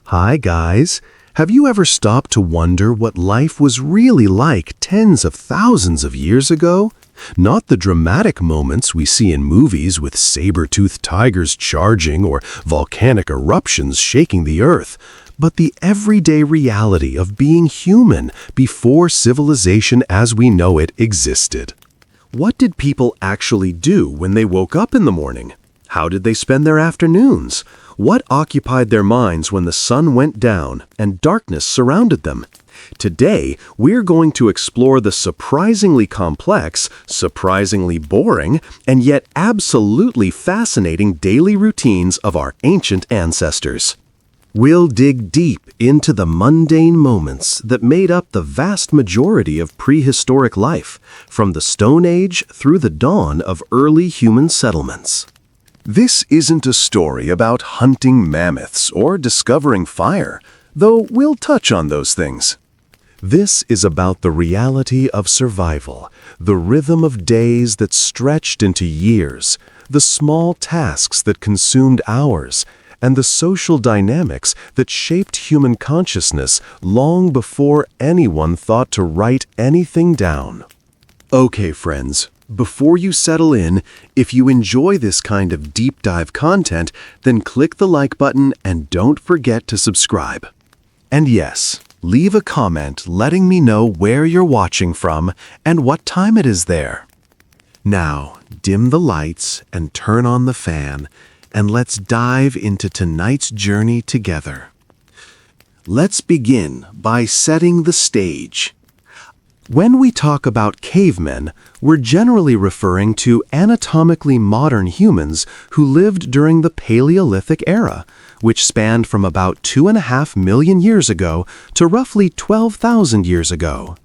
Hi guys! Have you ever stopped to wonder what life was really like tens of thousands of years ago? Not the dramatic moments we see in movies with saber-toothed tigers charging or volcanic eruptions shaking the earth, but the everyday reality of being human before civilization as we know it existed. What did people actually do when they woke up in the morning? How did they spend their afternoons? What occupied their minds when the sun went down and darkness surrounded them? Today, we're going to explore the surprisingly complex, surprisingly boring, and yet absolutely fascinating daily routines of our ancient ancestors. We'll dig deep into the mundane moments that made up the vast majority of prehistoric life, from the Stone Age through the dawn of early human settlements. This isn't a story about hunting mammoths or discovering fire, though we'll touch on those things. This is about the reality of survival, the rhythm of days that stretched into years, the small tasks that consumed hours, and the social dynamics that shaped human consciousness long before anyone thought to write anything down. Okay, friends. Before you settle in, if you enjoy this kind of deep dive content, then click the like button and don't forget to subscribe. And yes, leave a comment letting me know where you're watching from and what time it is there. Now, dim the lights and turn on the fan, and let's dive into tonight's journey together. Let's begin by setting the stage. When we talk about cavemen, we're generally referring to anatomically modern humans who lived during the Paleolithic era, which spanned from about 2.5 million years ago to roughly 12,000 years ago.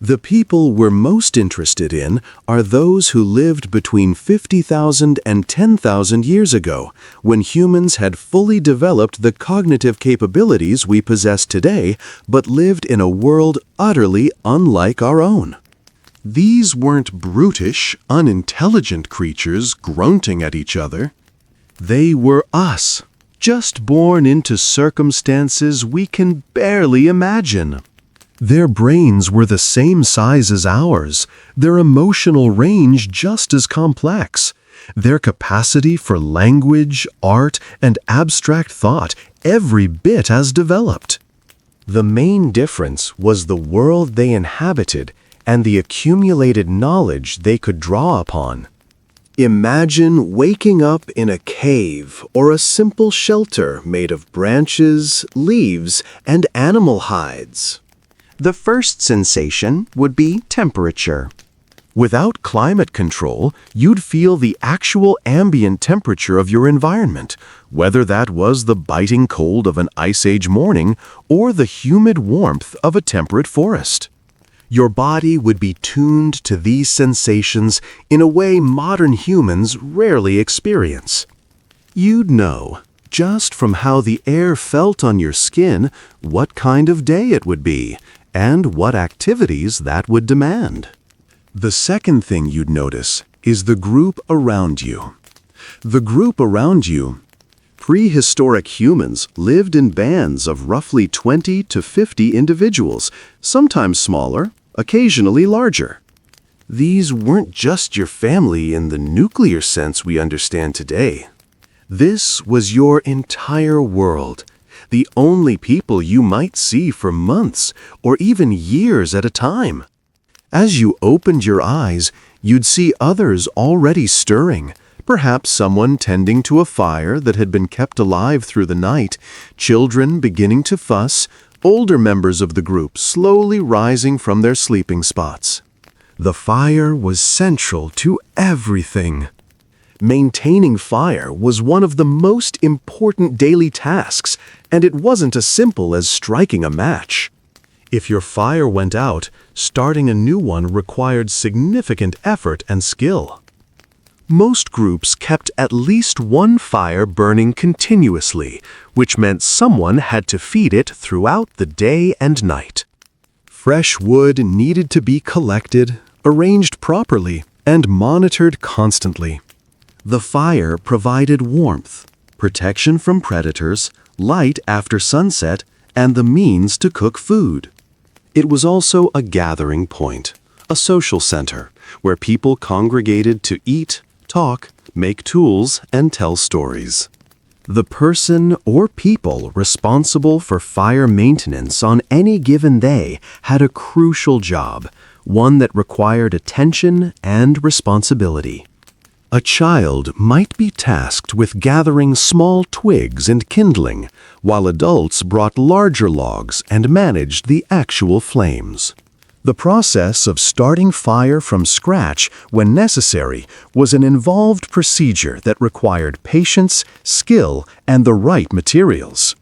The people we're most interested in are those who lived between 50,000 and 10,000 years ago, when humans had fully developed the cognitive capabilities we possess today, but lived in a world utterly unlike our own. These weren't brutish, unintelligent creatures grunting at each other. They were us, just born into circumstances we can barely imagine. Their brains were the same size as ours, their emotional range just as complex, their capacity for language, art, and abstract thought every bit as developed. The main difference was the world they inhabited and the accumulated knowledge they could draw upon. Imagine waking up in a cave or a simple shelter made of branches, leaves, and animal hides. The first sensation would be temperature. Without climate control, you'd feel the actual ambient temperature of your environment, whether that was the biting cold of an ice age morning or the humid warmth of a temperate forest. Your body would be tuned to these sensations in a way modern humans rarely experience. You'd know, just from how the air felt on your skin, what kind of day it would be, and what activities that would demand. The second thing you'd notice is the group around you. The group around you. Prehistoric humans lived in bands of roughly 20 to 50 individuals, sometimes smaller, occasionally larger. These weren't just your family in the nuclear sense we understand today. This was your entire world, the only people you might see for months or even years at a time. As you opened your eyes, you'd see others already stirring, perhaps someone tending to a fire that had been kept alive through the night, children beginning to fuss, older members of the group slowly rising from their sleeping spots. The fire was central to everything. Maintaining fire was one of the most important daily tasks, and it wasn't as simple as striking a match. If your fire went out, starting a new one required significant effort and skill. Most groups kept at least one fire burning continuously, which meant someone had to feed it throughout the day and night. Fresh wood needed to be collected, arranged properly, and monitored constantly. The fire provided warmth, protection from predators, light after sunset, and the means to cook food. It was also a gathering point, a social center, where people congregated to eat, talk, make tools, and tell stories. The person or people responsible for fire maintenance on any given day had a crucial job, one that required attention and responsibility. A child might be tasked with gathering small twigs and kindling, while adults brought larger logs and managed the actual flames. The process of starting fire from scratch when necessary was an involved procedure that required patience, skill, and the right materials.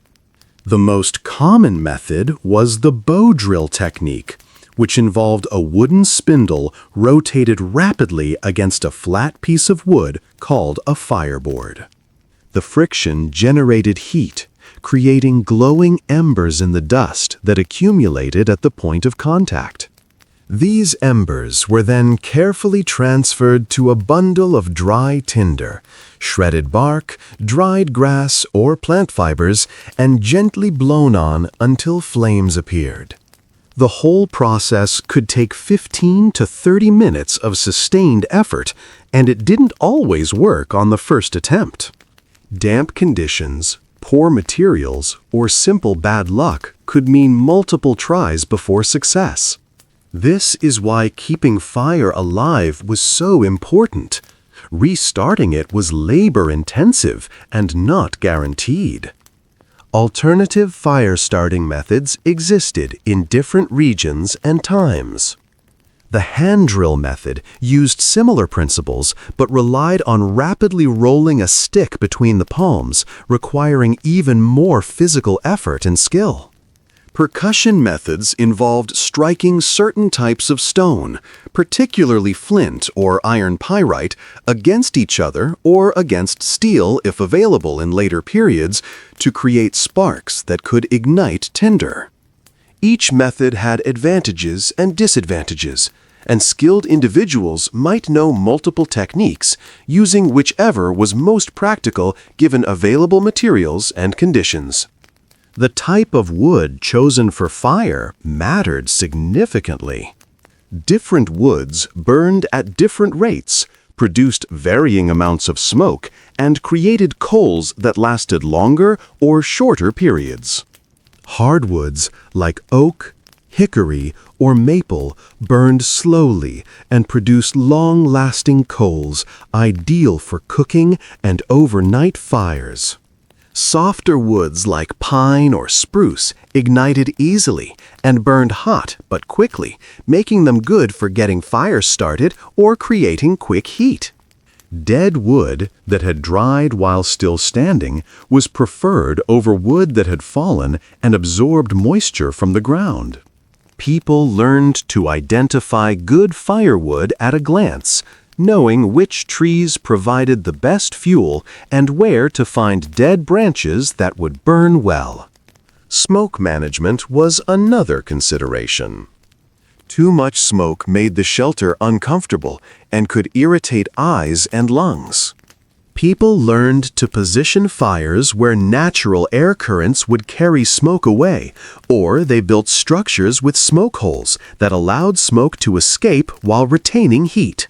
The most common method was the bow drill technique, which involved a wooden spindle rotated rapidly against a flat piece of wood called a fireboard. The friction generated heat, creating glowing embers in the dust that accumulated at the point of contact. These embers were then carefully transferred to a bundle of dry tinder, shredded bark, dried grass, or plant fibers, and gently blown on until flames appeared. The whole process could take 15 to 30 minutes of sustained effort, and it didn't always work on the first attempt. Damp conditions, poor materials, or simple bad luck could mean multiple tries before success. This is why keeping fire alive was so important. Restarting it was labor-intensive and not guaranteed. Alternative fire-starting methods existed in different regions and times. The hand drill method used similar principles but relied on rapidly rolling a stick between the palms, requiring even more physical effort and skill. Percussion methods involved striking certain types of stone, particularly flint or iron pyrite, against each other or against steel if available in later periods to create sparks that could ignite tinder. Each method had advantages and disadvantages, and skilled individuals might know multiple techniques, using whichever was most practical given available materials and conditions. The type of wood chosen for fire mattered significantly. Different woods burned at different rates, produced varying amounts of smoke, and created coals that lasted longer or shorter periods. Hardwoods like oak, hickory, or maple burned slowly and produced long-lasting coals ideal for cooking and overnight fires. Softer woods like pine or spruce ignited easily and burned hot but quickly, making them good for getting fires started or creating quick heat. Dead wood that had dried while still standing was preferred over wood that had fallen and absorbed moisture from the ground. People learned to identify good firewood at a glance, knowing which trees provided the best fuel and where to find dead branches that would burn well. Smoke management was another consideration. Too much smoke made the shelter uncomfortable and could irritate eyes and lungs. People learned to position fires where natural air currents would carry smoke away, or they built structures with smoke holes that allowed smoke to escape while retaining heat.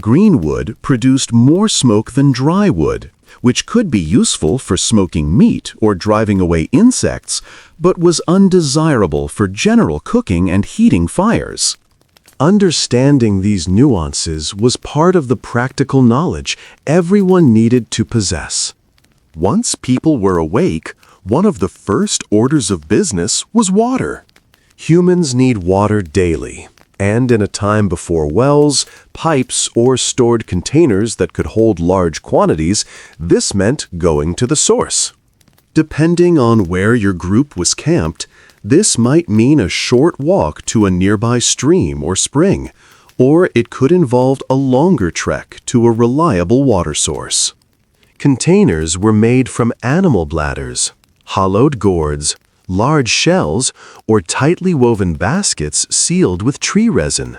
Green wood produced more smoke than dry wood, which could be useful for smoking meat or driving away insects, but was undesirable for general cooking and heating fires. Understanding these nuances was part of the practical knowledge everyone needed to possess. Once people were awake, one of the first orders of business was water. Humans need water daily. And in a time before wells, pipes, or stored containers that could hold large quantities, this meant going to the source. Depending on where your group was camped, this might mean a short walk to a nearby stream or spring, or it could involve a longer trek to a reliable water source. Containers were made from animal bladders, hollowed gourds, large shells, or tightly woven baskets sealed with tree resin.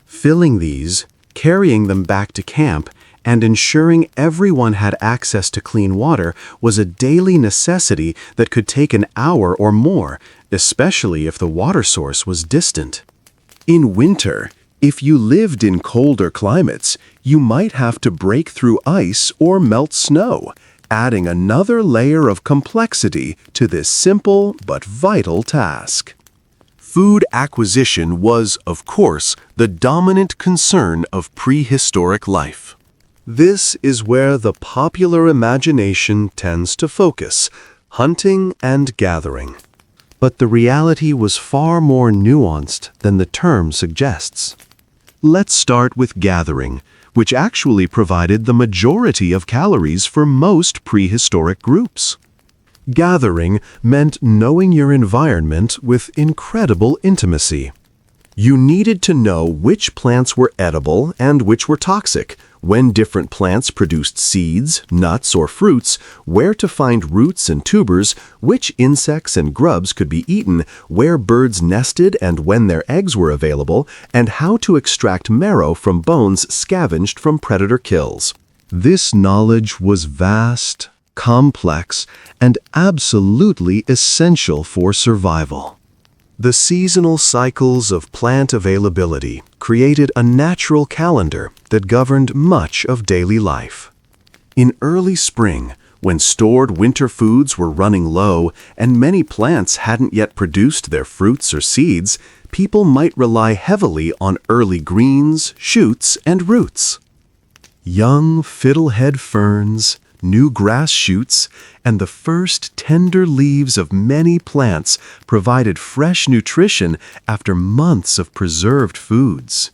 Filling these, carrying them back to camp, and ensuring everyone had access to clean water was a daily necessity that could take an hour or more, especially if the water source was distant. In winter, if you lived in colder climates, you might have to break through ice or melt snow, adding another layer of complexity to this simple but vital task. Food acquisition was, of course, the dominant concern of prehistoric life. This is where the popular imagination tends to focus, hunting and gathering. But the reality was far more nuanced than the term suggests. Let's start with gathering, which actually provided the majority of calories for most prehistoric groups. Gathering meant knowing your environment with incredible intimacy. You needed to know which plants were edible and which were toxic, when different plants produced seeds, nuts, or fruits, where to find roots and tubers, which insects and grubs could be eaten, where birds nested and when their eggs were available, and how to extract marrow from bones scavenged from predator kills. This knowledge was vast, complex, and absolutely essential for survival. The seasonal cycles of plant availability created a natural calendar that governed much of daily life. In early spring, when stored winter foods were running low and many plants hadn't yet produced their fruits or seeds, people might rely heavily on early greens, shoots, and roots. Young fiddlehead ferns, new grass shoots, and the first tender leaves of many plants provided fresh nutrition after months of preserved foods.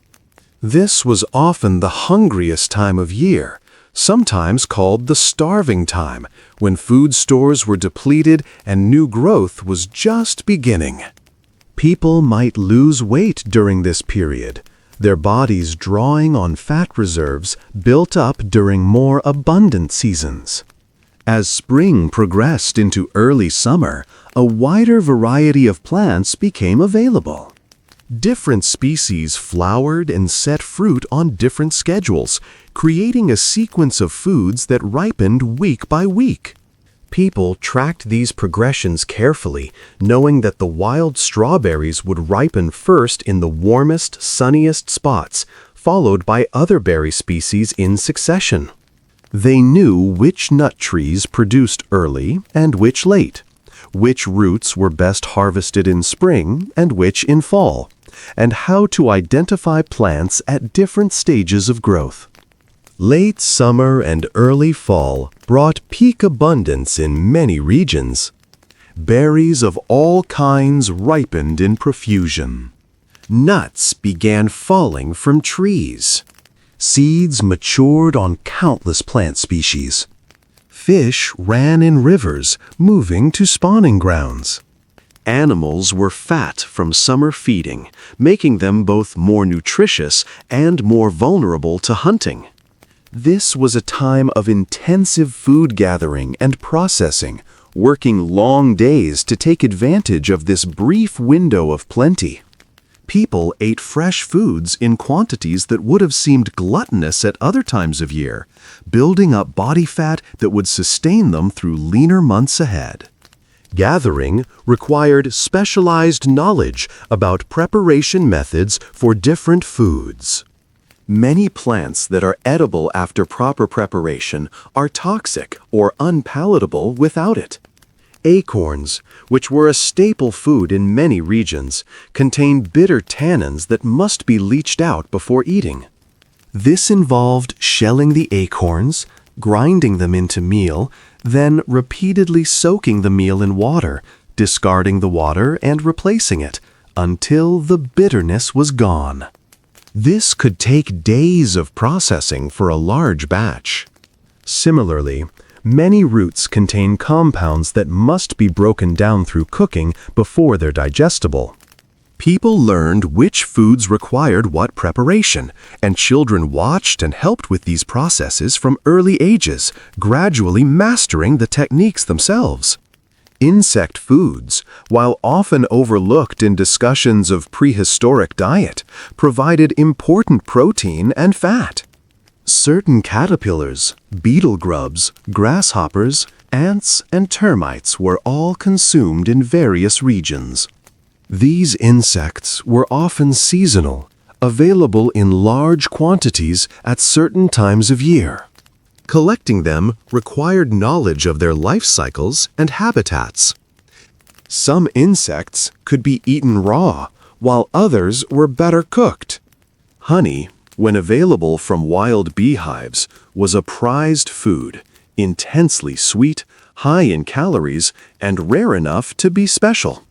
This was often the hungriest time of year, sometimes called the starving time, when food stores were depleted and new growth was just beginning. People might lose weight during this period, their bodies drawing on fat reserves built up during more abundant seasons. As spring progressed into early summer, a wider variety of plants became available. Different species flowered and set fruit on different schedules, creating a sequence of foods that ripened week by week. People tracked these progressions carefully, knowing that the wild strawberries would ripen first in the warmest, sunniest spots, followed by other berry species in succession. They knew which nut trees produced early and which late, which roots were best harvested in spring and which in fall, and how to identify plants at different stages of growth. Late summer and early fall brought peak abundance in many regions. Berries of all kinds ripened in profusion. Nuts began falling from trees. Seeds matured on countless plant species. Fish ran in rivers, moving to spawning grounds. Animals were fat from summer feeding, making them both more nutritious and more vulnerable to hunting. This was a time of intensive food gathering and processing, working long days to take advantage of this brief window of plenty. People ate fresh foods in quantities that would have seemed gluttonous at other times of year, building up body fat that would sustain them through leaner months ahead. Gathering required specialized knowledge about preparation methods for different foods. Many plants that are edible after proper preparation are toxic or unpalatable without it. Acorns, which were a staple food in many regions, contain bitter tannins that must be leached out before eating. This involved shelling the acorns, grinding them into meal, then repeatedly soaking the meal in water, discarding the water and replacing it, until the bitterness was gone. This could take days of processing for a large batch. Similarly, many roots contain compounds that must be broken down through cooking before they're digestible. People learned which foods required what preparation, and children watched and helped with these processes from early ages, gradually mastering the techniques themselves. Insect foods, while often overlooked in discussions of prehistoric diet, provided important protein and fat. Certain caterpillars, beetle grubs, grasshoppers, ants, and termites were all consumed in various regions. These insects were often seasonal, available in large quantities at certain times of year. Collecting them required knowledge of their life cycles and habitats. Some insects could be eaten raw, while others were better cooked. Honey, when available from wild beehives, was a prized food, intensely sweet, high in calories, and rare enough to be special.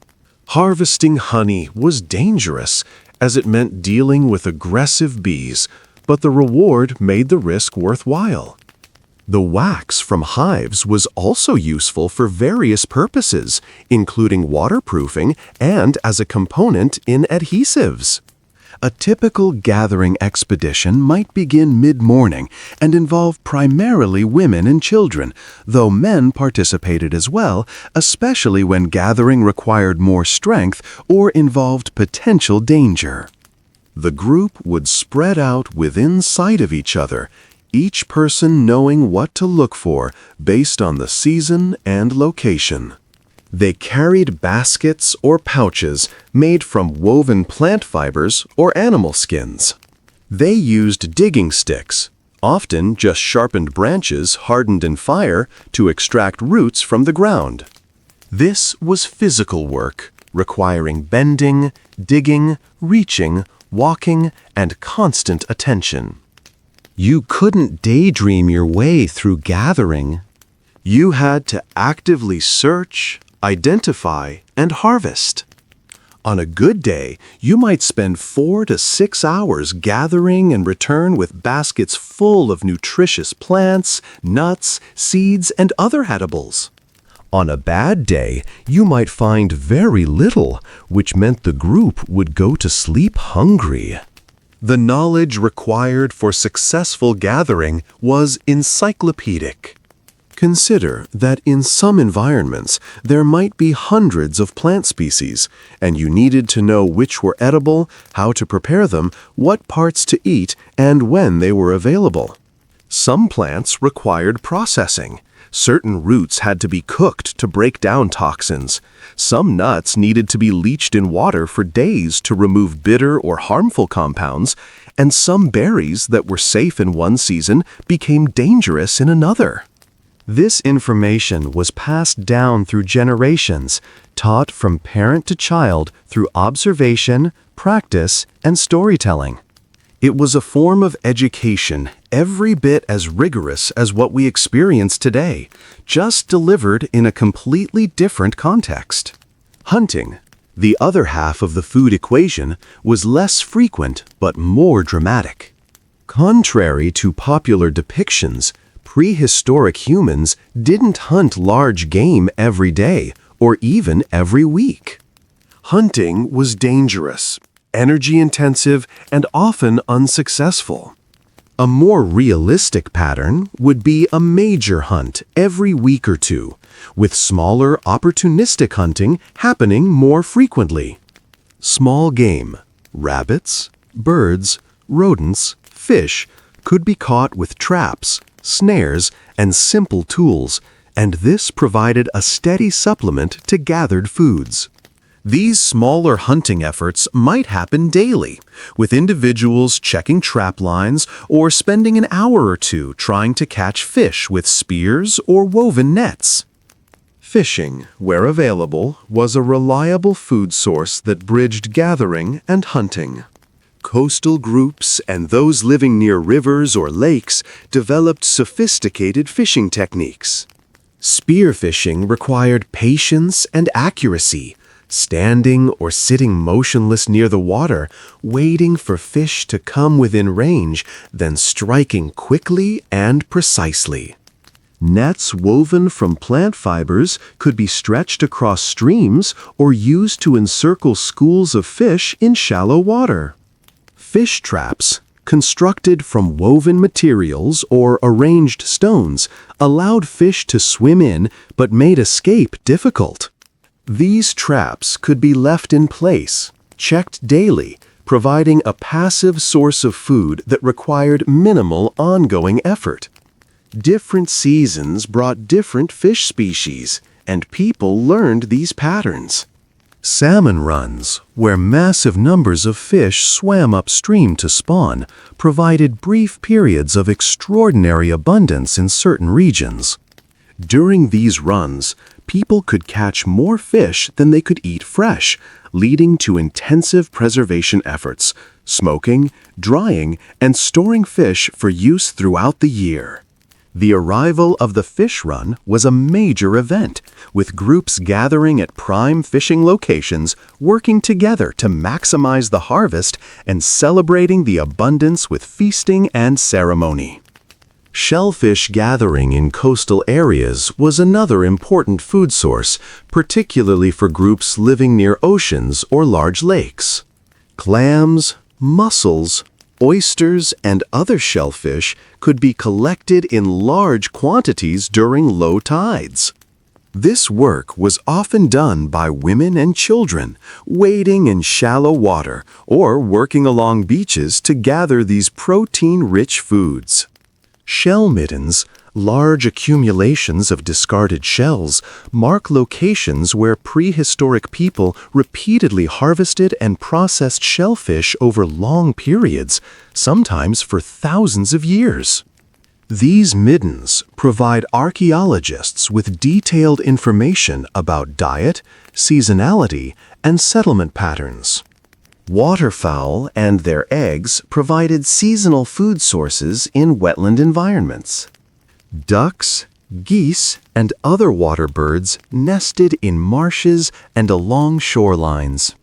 Harvesting honey was dangerous, as it meant dealing with aggressive bees, but the reward made the risk worthwhile. The wax from hives was also useful for various purposes, including waterproofing and as a component in adhesives. A typical gathering expedition might begin mid-morning and involve primarily women and children, though men participated as well, especially when gathering required more strength or involved potential danger. The group would spread out within sight of each other, each person knowing what to look for based on the season and location. They carried baskets or pouches made from woven plant fibers or animal skins. They used digging sticks, often just sharpened branches hardened in fire to extract roots from the ground. This was physical work, requiring bending, digging, reaching, walking, and constant attention. You couldn't daydream your way through gathering. You had to actively search, identify, and harvest. On a good day, you might spend 4 to 6 hours gathering and return with baskets full of nutritious plants, nuts, seeds, and other edibles. On a bad day, you might find very little, which meant the group would go to sleep hungry. The knowledge required for successful gathering was encyclopedic. Consider that in some environments there might be hundreds of plant species, and you needed to know which were edible, how to prepare them, what parts to eat, and when they were available. Some plants required processing. Certain roots had to be cooked to break down toxins. Some nuts needed to be leached in water for days to remove bitter or harmful compounds, and some berries that were safe in one season became dangerous in another. This information was passed down through generations, taught from parent to child through observation, practice, and storytelling. It was a form of education every bit as rigorous as what we experience today, just delivered in a completely different context. Hunting, the other half of the food equation, was less frequent but more dramatic. Contrary to popular depictions, prehistoric humans didn't hunt large game every day or even every week. Hunting was dangerous, energy-intensive, and often unsuccessful. A more realistic pattern would be a major hunt every week or two, with smaller opportunistic hunting happening more frequently. Small game, rabbits, birds, rodents, fish, could be caught with traps, snares, and simple tools, and this provided a steady supplement to gathered foods. These smaller hunting efforts might happen daily, with individuals checking trap lines or spending an hour or two trying to catch fish with spears or woven nets. Fishing, where available, was a reliable food source that bridged gathering and hunting. Coastal groups and those living near rivers or lakes developed sophisticated fishing techniques. Spearfishing required patience and accuracy, standing or sitting motionless near the water, waiting for fish to come within range, then striking quickly and precisely. Nets woven from plant fibers could be stretched across streams or used to encircle schools of fish in shallow water. Fish traps, constructed from woven materials or arranged stones, allowed fish to swim in but made escape difficult. These traps could be left in place, checked daily, providing a passive source of food that required minimal ongoing effort. Different seasons brought different fish species, and people learned these patterns. Salmon runs, where massive numbers of fish swam upstream to spawn, provided brief periods of extraordinary abundance in certain regions. During these runs, people could catch more fish than they could eat fresh, leading to intensive preservation efforts, smoking, drying, and storing fish for use throughout the year. The arrival of the fish run was a major event, with groups gathering at prime fishing locations, working together to maximize the harvest and celebrating the abundance with feasting and ceremony. Shellfish gathering in coastal areas was another important food source, particularly for groups living near oceans or large lakes. Clams, mussels, oysters, and other shellfish could be collected in large quantities during low tides. This work was often done by women and children, wading in shallow water or working along beaches to gather these protein-rich foods. Shell middens, large accumulations of discarded shells, mark locations where prehistoric people repeatedly harvested and processed shellfish over long periods, sometimes for thousands of years. These middens provide archaeologists with detailed information about diet, seasonality, and settlement patterns. Waterfowl and their eggs provided seasonal food sources in wetland environments. Ducks, geese, and other water birds nested in marshes and along shorelines.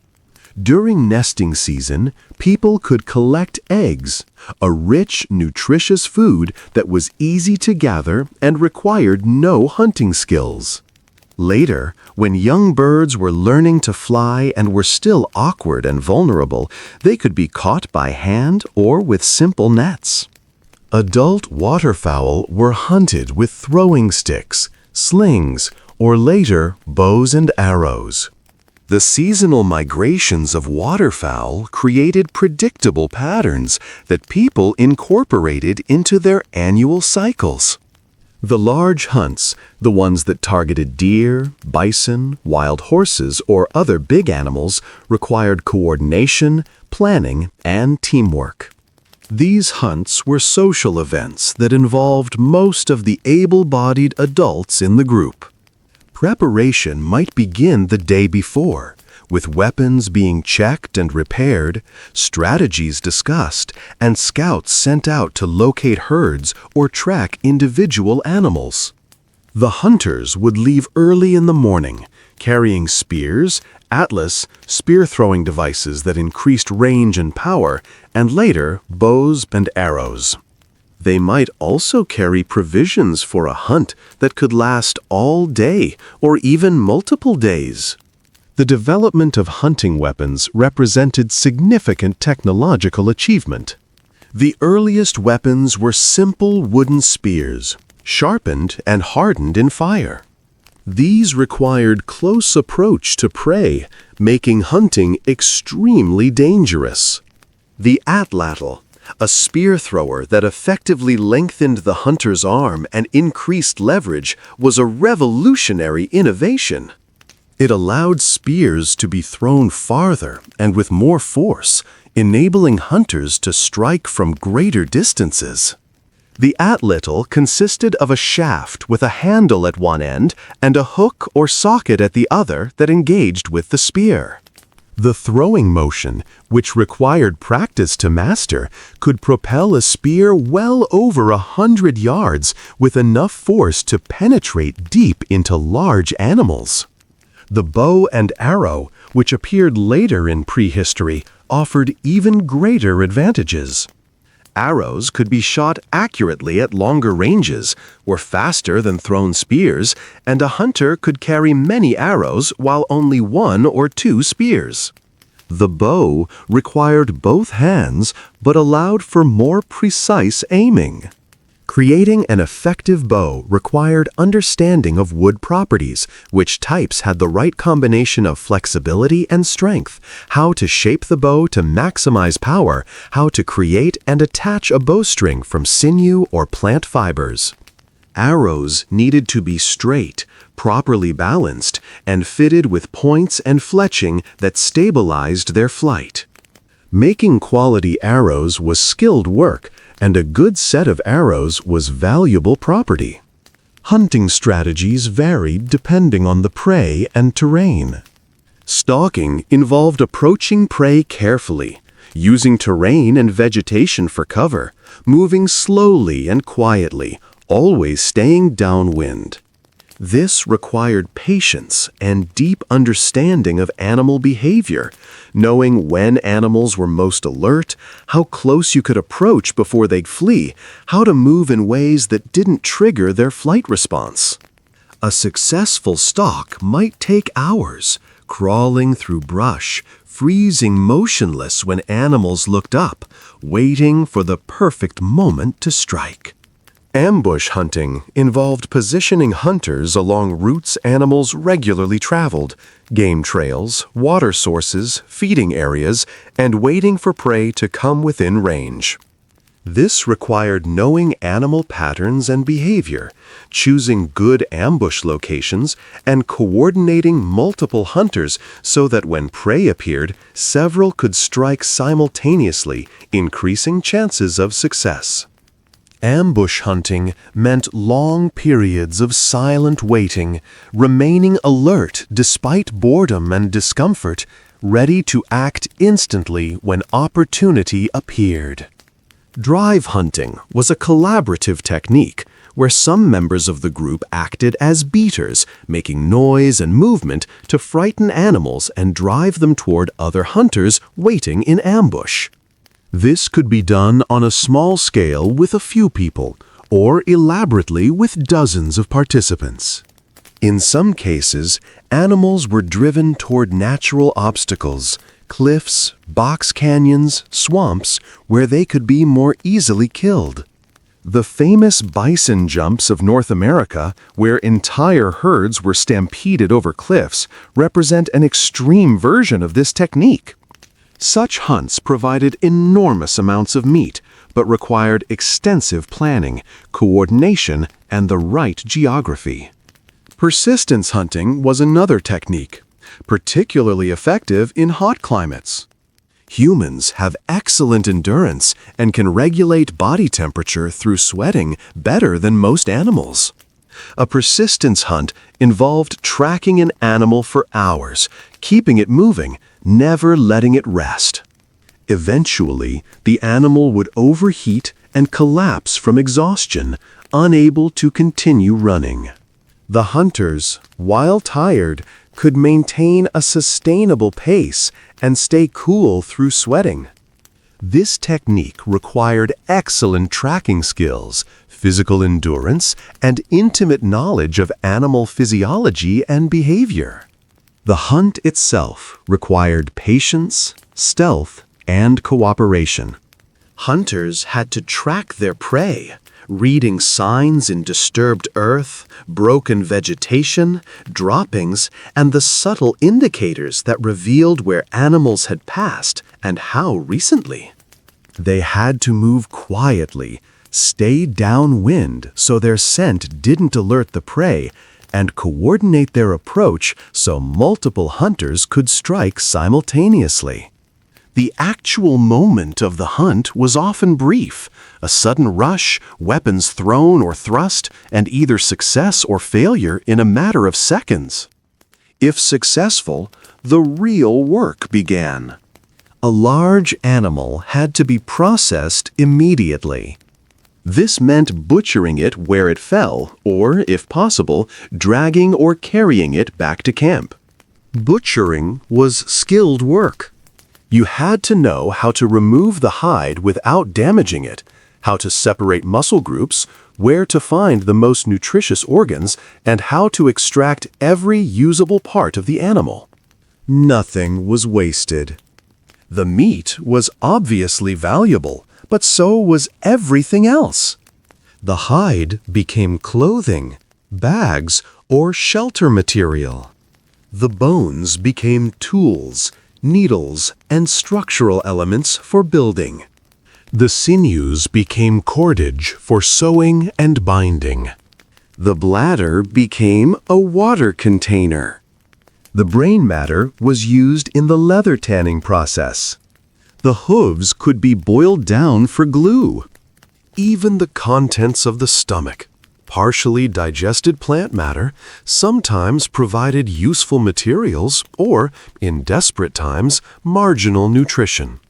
During nesting season, people could collect eggs, a rich, nutritious food that was easy to gather and required no hunting skills. Later, when young birds were learning to fly and were still awkward and vulnerable, they could be caught by hand or with simple nets. Adult waterfowl were hunted with throwing sticks, slings, or later, bows and arrows. The seasonal migrations of waterfowl created predictable patterns that people incorporated into their annual cycles. The large hunts, the ones that targeted deer, bison, wild horses, or other big animals, required coordination, planning, and teamwork. These hunts were social events that involved most of the able-bodied adults in the group. Preparation might begin the day before, with weapons being checked and repaired, strategies discussed, and scouts sent out to locate herds or track individual animals. The hunters would leave early in the morning, carrying spears, atlas, spear-throwing devices that increased range and power, and later bows and arrows. They might also carry provisions for a hunt that could last all day or even multiple days. The development of hunting weapons represented significant technological achievement. The earliest weapons were simple wooden spears, sharpened and hardened in fire. These required close approach to prey, making hunting extremely dangerous. The atlatl, a spear thrower that effectively lengthened the hunter's arm and increased leverage, was a revolutionary innovation. It allowed spears to be thrown farther and with more force, enabling hunters to strike from greater distances. The atlatl consisted of a shaft with a handle at one end and a hook or socket at the other that engaged with the spear. The throwing motion, which required practice to master, could propel a spear well over 100 yards with enough force to penetrate deep into large animals. The bow and arrow, which appeared later in prehistory, offered even greater advantages. Arrows could be shot accurately at longer ranges, were faster than thrown spears, and a hunter could carry many arrows while only one or two spears. The bow required both hands but allowed for more precise aiming. Creating an effective bow required understanding of wood properties, which types had the right combination of flexibility and strength, how to shape the bow to maximize power, how to create and attach a bowstring from sinew or plant fibers. Arrows needed to be straight, properly balanced, and fitted with points and fletching that stabilized their flight. Making quality arrows was skilled work, and a good set of arrows was valuable property. Hunting strategies varied depending on the prey and terrain. Stalking involved approaching prey carefully, using terrain and vegetation for cover, moving slowly and quietly, always staying downwind. This required patience and deep understanding of animal behavior, knowing when animals were most alert, how close you could approach before they'd flee, how to move in ways that didn't trigger their flight response. A successful stalk might take hours, crawling through brush, freezing motionless when animals looked up, waiting for the perfect moment to strike. Ambush hunting involved positioning hunters along routes animals regularly traveled, game trails, water sources, feeding areas, and waiting for prey to come within range. This required knowing animal patterns and behavior, choosing good ambush locations, and coordinating multiple hunters so that when prey appeared, several could strike simultaneously, increasing chances of success. Ambush hunting meant long periods of silent waiting, remaining alert despite boredom and discomfort, ready to act instantly when opportunity appeared. Drive hunting was a collaborative technique where some members of the group acted as beaters, making noise and movement to frighten animals and drive them toward other hunters waiting in ambush. This could be done on a small scale with a few people, or elaborately with dozens of participants. In some cases, animals were driven toward natural obstacles, cliffs, box canyons, swamps, where they could be more easily killed. The famous bison jumps of North America, where entire herds were stampeded over cliffs, represent an extreme version of this technique. Such hunts provided enormous amounts of meat, but required extensive planning, coordination, and the right geography. Persistence hunting was another technique, particularly effective in hot climates. Humans have excellent endurance and can regulate body temperature through sweating better than most animals. A persistence hunt involved tracking an animal for hours, keeping it moving, never letting it rest. Eventually, the animal would overheat and collapse from exhaustion, unable to continue running. The hunters, while tired, could maintain a sustainable pace and stay cool through sweating. This technique required excellent tracking skills, physical endurance, and intimate knowledge of animal physiology and behavior. The hunt itself required patience, stealth, and cooperation. Hunters had to track their prey, reading signs in disturbed earth, broken vegetation, droppings, and the subtle indicators that revealed where animals had passed and how recently. They had to move quietly, stay downwind so their scent didn't alert the prey, and coordinate their approach so multiple hunters could strike simultaneously. The actual moment of the hunt was often brief, a sudden rush, weapons thrown or thrust, and either success or failure in a matter of seconds. If successful, the real work began. A large animal had to be processed immediately. This meant butchering it where it fell, or, if possible, dragging or carrying it back to camp. Butchering was skilled work. You had to know how to remove the hide without damaging it, how to separate muscle groups, where to find the most nutritious organs, and how to extract every usable part of the animal. Nothing was wasted. The meat was obviously valuable, but so was everything else. The hide became clothing, bags, or shelter material. The bones became tools, needles, and structural elements for building. The sinews became cordage for sewing and binding. The bladder became a water container. The brain matter was used in the leather tanning process. The hooves could be boiled down for glue. Even the contents of the stomach, partially digested plant matter, sometimes provided useful materials or, in desperate times, marginal nutrition.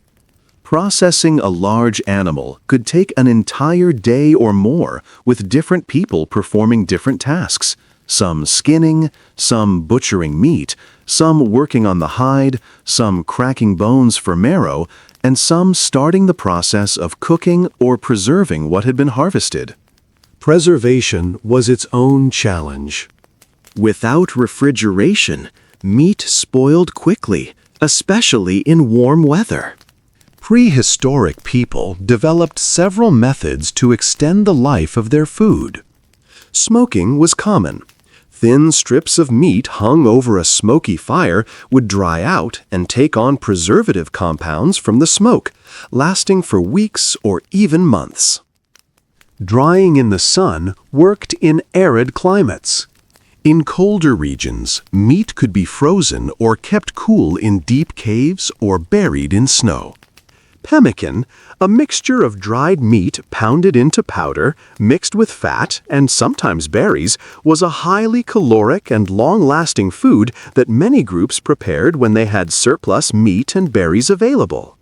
Processing a large animal could take an entire day or more, with different people performing different tasks. Some skinning, some butchering meat, some working on the hide, some cracking bones for marrow, and some starting the process of cooking or preserving what had been harvested. Preservation was its own challenge. Without refrigeration, meat spoiled quickly, especially in warm weather. Prehistoric people developed several methods to extend the life of their food. Smoking was common. Thin strips of meat hung over a smoky fire would dry out and take on preservative compounds from the smoke, lasting for weeks or even months. Drying in the sun worked in arid climates. In colder regions, meat could be frozen or kept cool in deep caves or buried in snow. Pemmican, a mixture of dried meat pounded into powder, mixed with fat and sometimes berries, was a highly caloric and long-lasting food that many groups prepared when they had surplus meat and berries available.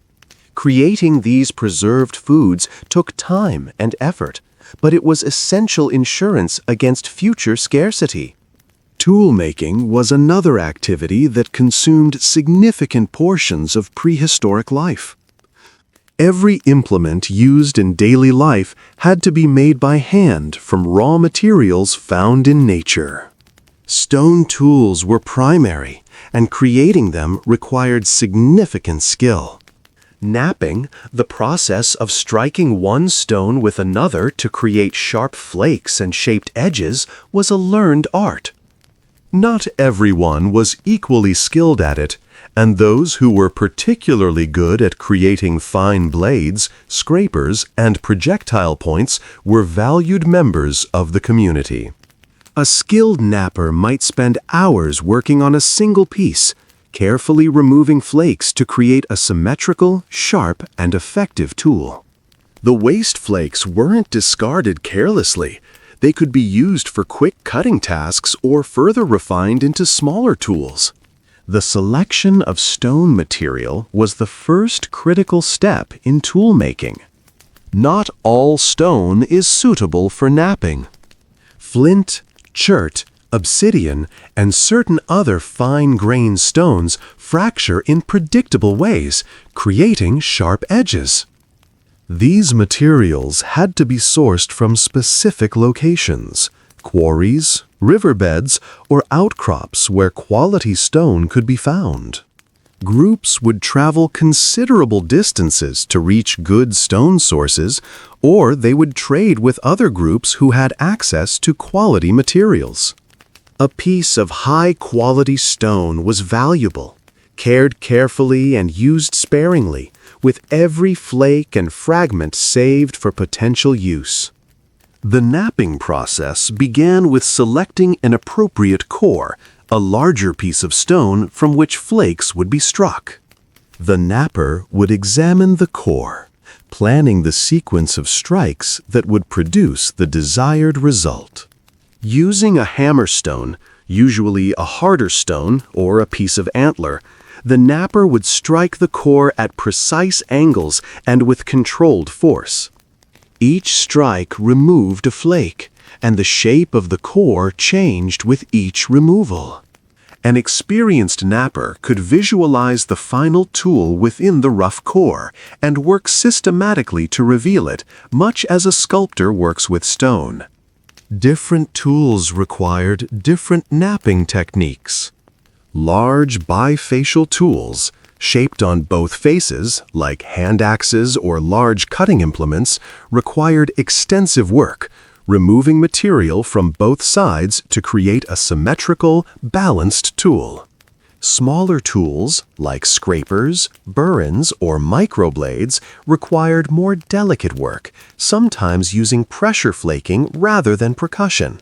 Creating these preserved foods took time and effort, but it was essential insurance against future scarcity. Tool-making was another activity that consumed significant portions of prehistoric life. Every implement used in daily life had to be made by hand from raw materials found in nature. Stone tools were primary, and creating them required significant skill. Knapping, the process of striking one stone with another to create sharp flakes and shaped edges, was a learned art. Not everyone was equally skilled at it, and those who were particularly good at creating fine blades, scrapers, and projectile points were valued members of the community. A skilled knapper might spend hours working on a single piece, carefully removing flakes to create a symmetrical, sharp, and effective tool. The waste flakes weren't discarded carelessly. They could be used for quick cutting tasks or further refined into smaller tools. The selection of stone material was the first critical step in tool making. Not all stone is suitable for knapping. Flint, chert, obsidian, and certain other fine-grained stones fracture in predictable ways, creating sharp edges. These materials had to be sourced from specific locations, quarries, riverbeds, or outcrops where quality stone could be found. Groups would travel considerable distances to reach good stone sources, or they would trade with other groups who had access to quality materials. A piece of high-quality stone was valuable, cared carefully and used sparingly, with every flake and fragment saved for potential use. The knapping process began with selecting an appropriate core, a larger piece of stone from which flakes would be struck. The knapper would examine the core, planning the sequence of strikes that would produce the desired result. Using a hammerstone, usually a harder stone or a piece of antler, the knapper would strike the core at precise angles and with controlled force. Each strike removed a flake, and the shape of the core changed with each removal. An experienced knapper could visualize the final tool within the rough core and work systematically to reveal it, much as a sculptor works with stone. Different tools required different knapping techniques. Large bifacial tools, shaped on both faces, like hand axes or large cutting implements, required extensive work, removing material from both sides to create a symmetrical, balanced tool. Smaller tools, like scrapers, burins, or microblades, required more delicate work, sometimes using pressure flaking rather than percussion.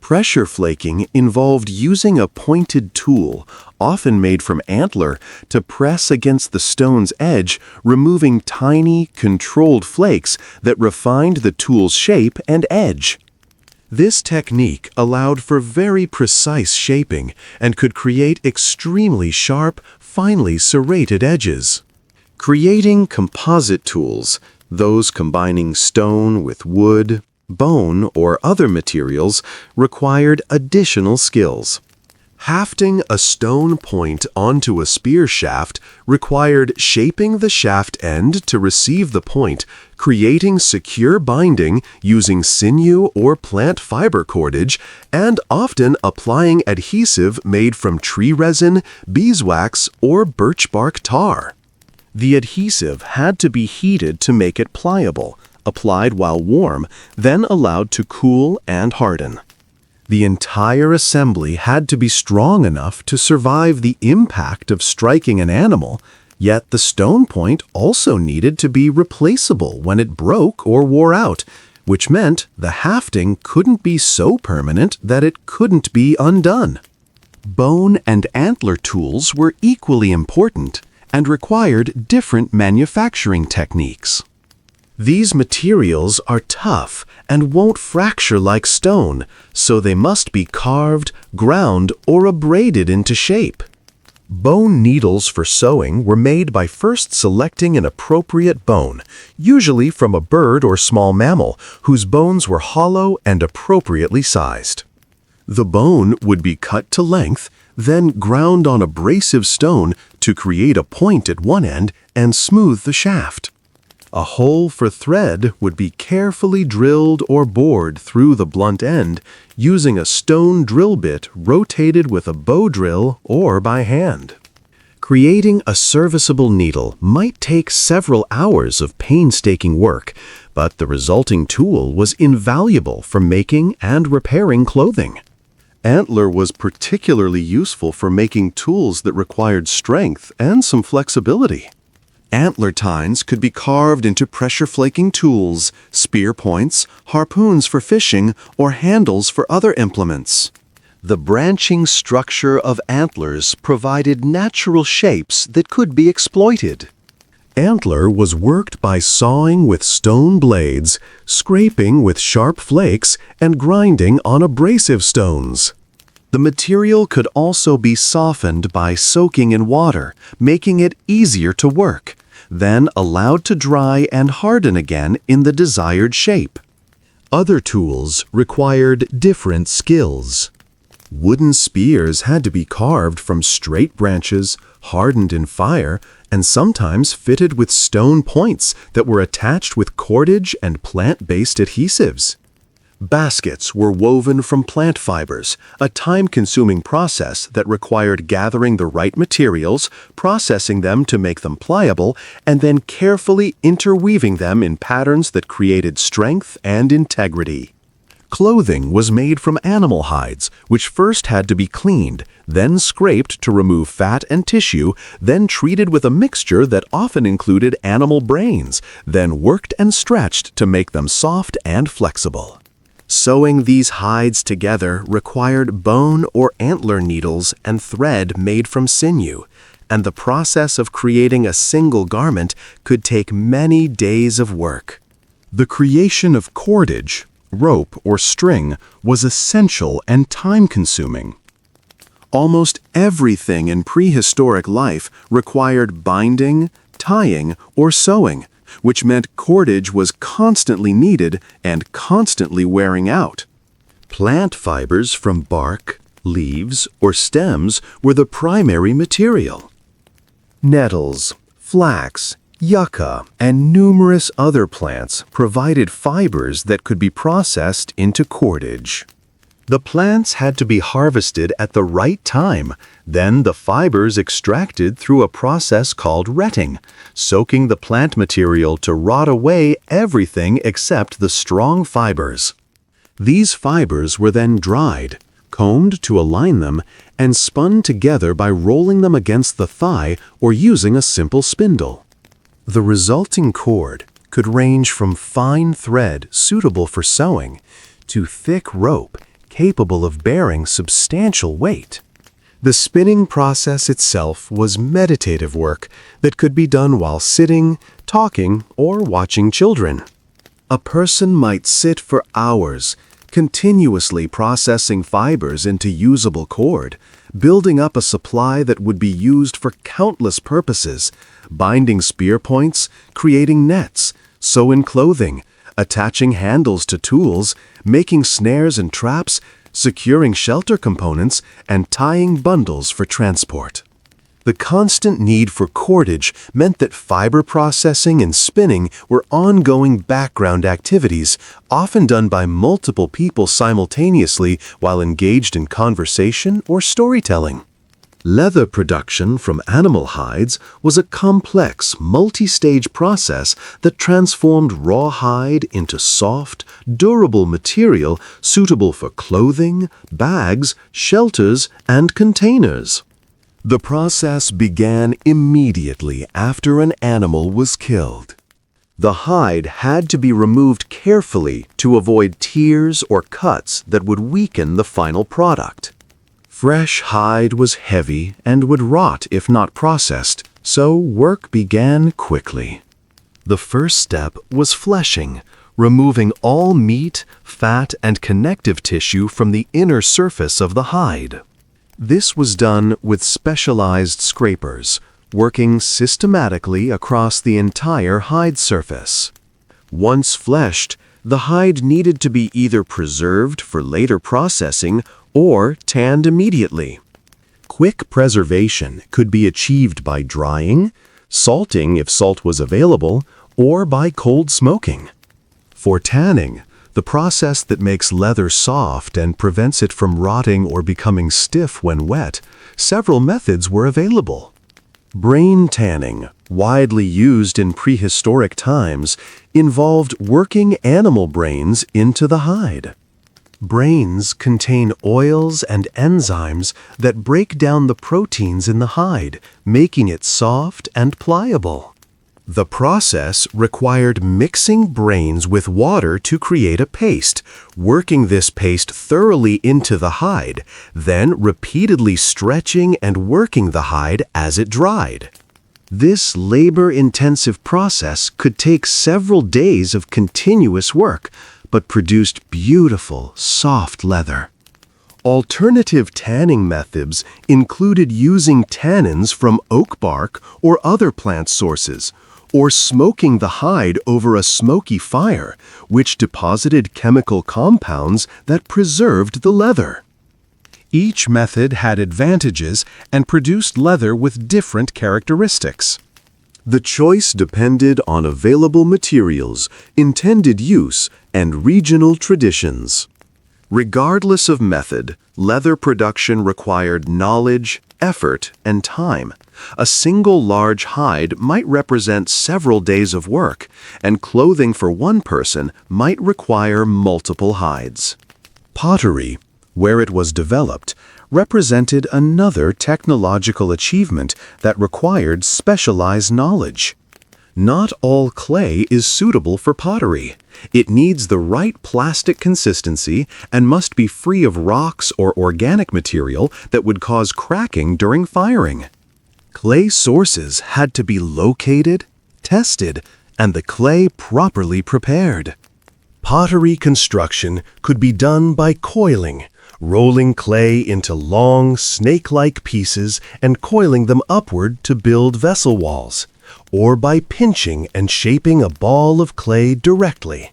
Pressure flaking involved using a pointed tool, often made from antler, to press against the stone's edge, removing tiny, controlled flakes that refined the tool's shape and edge. This technique allowed for very precise shaping and could create extremely sharp, finely serrated edges. Creating composite tools, those combining stone with wood, bone, or other materials, required additional skills. Hafting a stone point onto a spear shaft required shaping the shaft end to receive the point, creating secure binding using sinew or plant fiber cordage, and often applying adhesive made from tree resin, beeswax, or birch bark tar. The adhesive had to be heated to make it pliable, applied while warm, then allowed to cool and harden. The entire assembly had to be strong enough to survive the impact of striking an animal, yet the stone point also needed to be replaceable when it broke or wore out, which meant the hafting couldn't be so permanent that it couldn't be undone. Bone and antler tools were equally important and required different manufacturing techniques. These materials are tough and won't fracture like stone, so they must be carved, ground, or abraded into shape. Bone needles for sewing were made by first selecting an appropriate bone, usually from a bird or small mammal, whose bones were hollow and appropriately sized. The bone would be cut to length, then ground on abrasive stone to create a point at one end and smooth the shaft. A hole for thread would be carefully drilled or bored through the blunt end using a stone drill bit rotated with a bow drill or by hand. Creating a serviceable needle might take several hours of painstaking work, but the resulting tool was invaluable for making and repairing clothing. Antler was particularly useful for making tools that required strength and some flexibility. Antler tines could be carved into pressure-flaking tools, spear points, harpoons for fishing, or handles for other implements. The branching structure of antlers provided natural shapes that could be exploited. Antler was worked by sawing with stone blades, scraping with sharp flakes, and grinding on abrasive stones. The material could also be softened by soaking in water, making it easier to work, then allowed to dry and harden again in the desired shape. Other tools required different skills. Wooden spears had to be carved from straight branches, hardened in fire, and sometimes fitted with stone points that were attached with cordage and plant-based adhesives. Baskets were woven from plant fibers, a time-consuming process that required gathering the right materials, processing them to make them pliable, and then carefully interweaving them in patterns that created strength and integrity. Clothing was made from animal hides, which first had to be cleaned, then scraped to remove fat and tissue, then treated with a mixture that often included animal brains, then worked and stretched to make them soft and flexible. Sewing these hides together required bone or antler needles and thread made from sinew, and the process of creating a single garment could take many days of work. The creation of cordage, rope, or string was essential and time-consuming. Almost everything in prehistoric life required binding, tying, or sewing, which meant cordage was constantly needed and constantly wearing out. Plant fibers from bark, leaves, or stems were the primary material. Nettles, flax, yucca, and numerous other plants provided fibers that could be processed into cordage. The plants had to be harvested at the right time, then the fibers extracted through a process called retting, soaking the plant material to rot away everything except the strong fibers. These fibers were then dried, combed to align them, and spun together by rolling them against the thigh or using a simple spindle. The resulting cord could range from fine thread suitable for sewing to thick rope capable of bearing substantial weight. The spinning process itself was meditative work that could be done while sitting, talking, or watching children. A person might sit for hours, continuously processing fibers into usable cord, building up a supply that would be used for countless purposes, binding spear points, creating nets, sewing clothing, attaching handles to tools, making snares and traps, securing shelter components, and tying bundles for transport. The constant need for cordage meant that fiber processing and spinning were ongoing background activities, often done by multiple people simultaneously while engaged in conversation or storytelling. Leather production from animal hides was a complex, multi-stage process that transformed raw hide into soft, durable material suitable for clothing, bags, shelters, and containers. The process began immediately after an animal was killed. The hide had to be removed carefully to avoid tears or cuts that would weaken the final product. Fresh hide was heavy and would rot if not processed, so work began quickly. The first step was fleshing, removing all meat, fat, and connective tissue from the inner surface of the hide. This was done with specialized scrapers, working systematically across the entire hide surface. Once fleshed, the hide needed to be either preserved for later processing or tanned immediately. Quick preservation could be achieved by drying, salting if salt was available, or by cold smoking. For tanning, the process that makes leather soft and prevents it from rotting or becoming stiff when wet, several methods were available. Brain tanning, widely used in prehistoric times, involved working animal brains into the hide. Brains contain oils and enzymes that break down the proteins in the hide, making it soft and pliable. The process required mixing brains with water to create a paste, working this paste thoroughly into the hide, then repeatedly stretching and working the hide as it dried. This labor-intensive process could take several days of continuous work, but produced beautiful, soft leather. Alternative tanning methods included using tannins from oak bark or other plant sources, or smoking the hide over a smoky fire, which deposited chemical compounds that preserved the leather. Each method had advantages and produced leather with different characteristics. The choice depended on available materials, intended use, and regional traditions. Regardless of method, leather production required knowledge, effort, and time. A single large hide might represent several days of work, and clothing for one person might require multiple hides. Pottery, where it was developed, represented another technological achievement that required specialized knowledge. Not all clay is suitable for pottery. It needs the right plastic consistency and must be free of rocks or organic material that would cause cracking during firing. Clay sources had to be located, tested, and the clay properly prepared. Pottery construction could be done by coiling, rolling clay into long, snake-like pieces and coiling them upward to build vessel walls, or by pinching and shaping a ball of clay directly.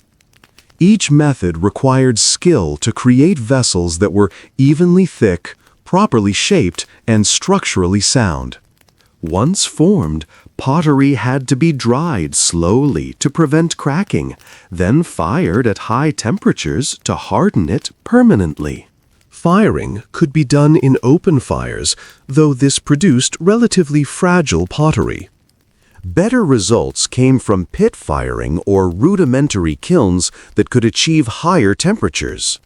Each method required skill to create vessels that were evenly thick, properly shaped, and structurally sound. Once formed, pottery had to be dried slowly to prevent cracking, then fired at high temperatures to harden it permanently. Firing could be done in open fires, though this produced relatively fragile pottery. Better results came from pit firing or rudimentary kilns that could achieve higher temperatures.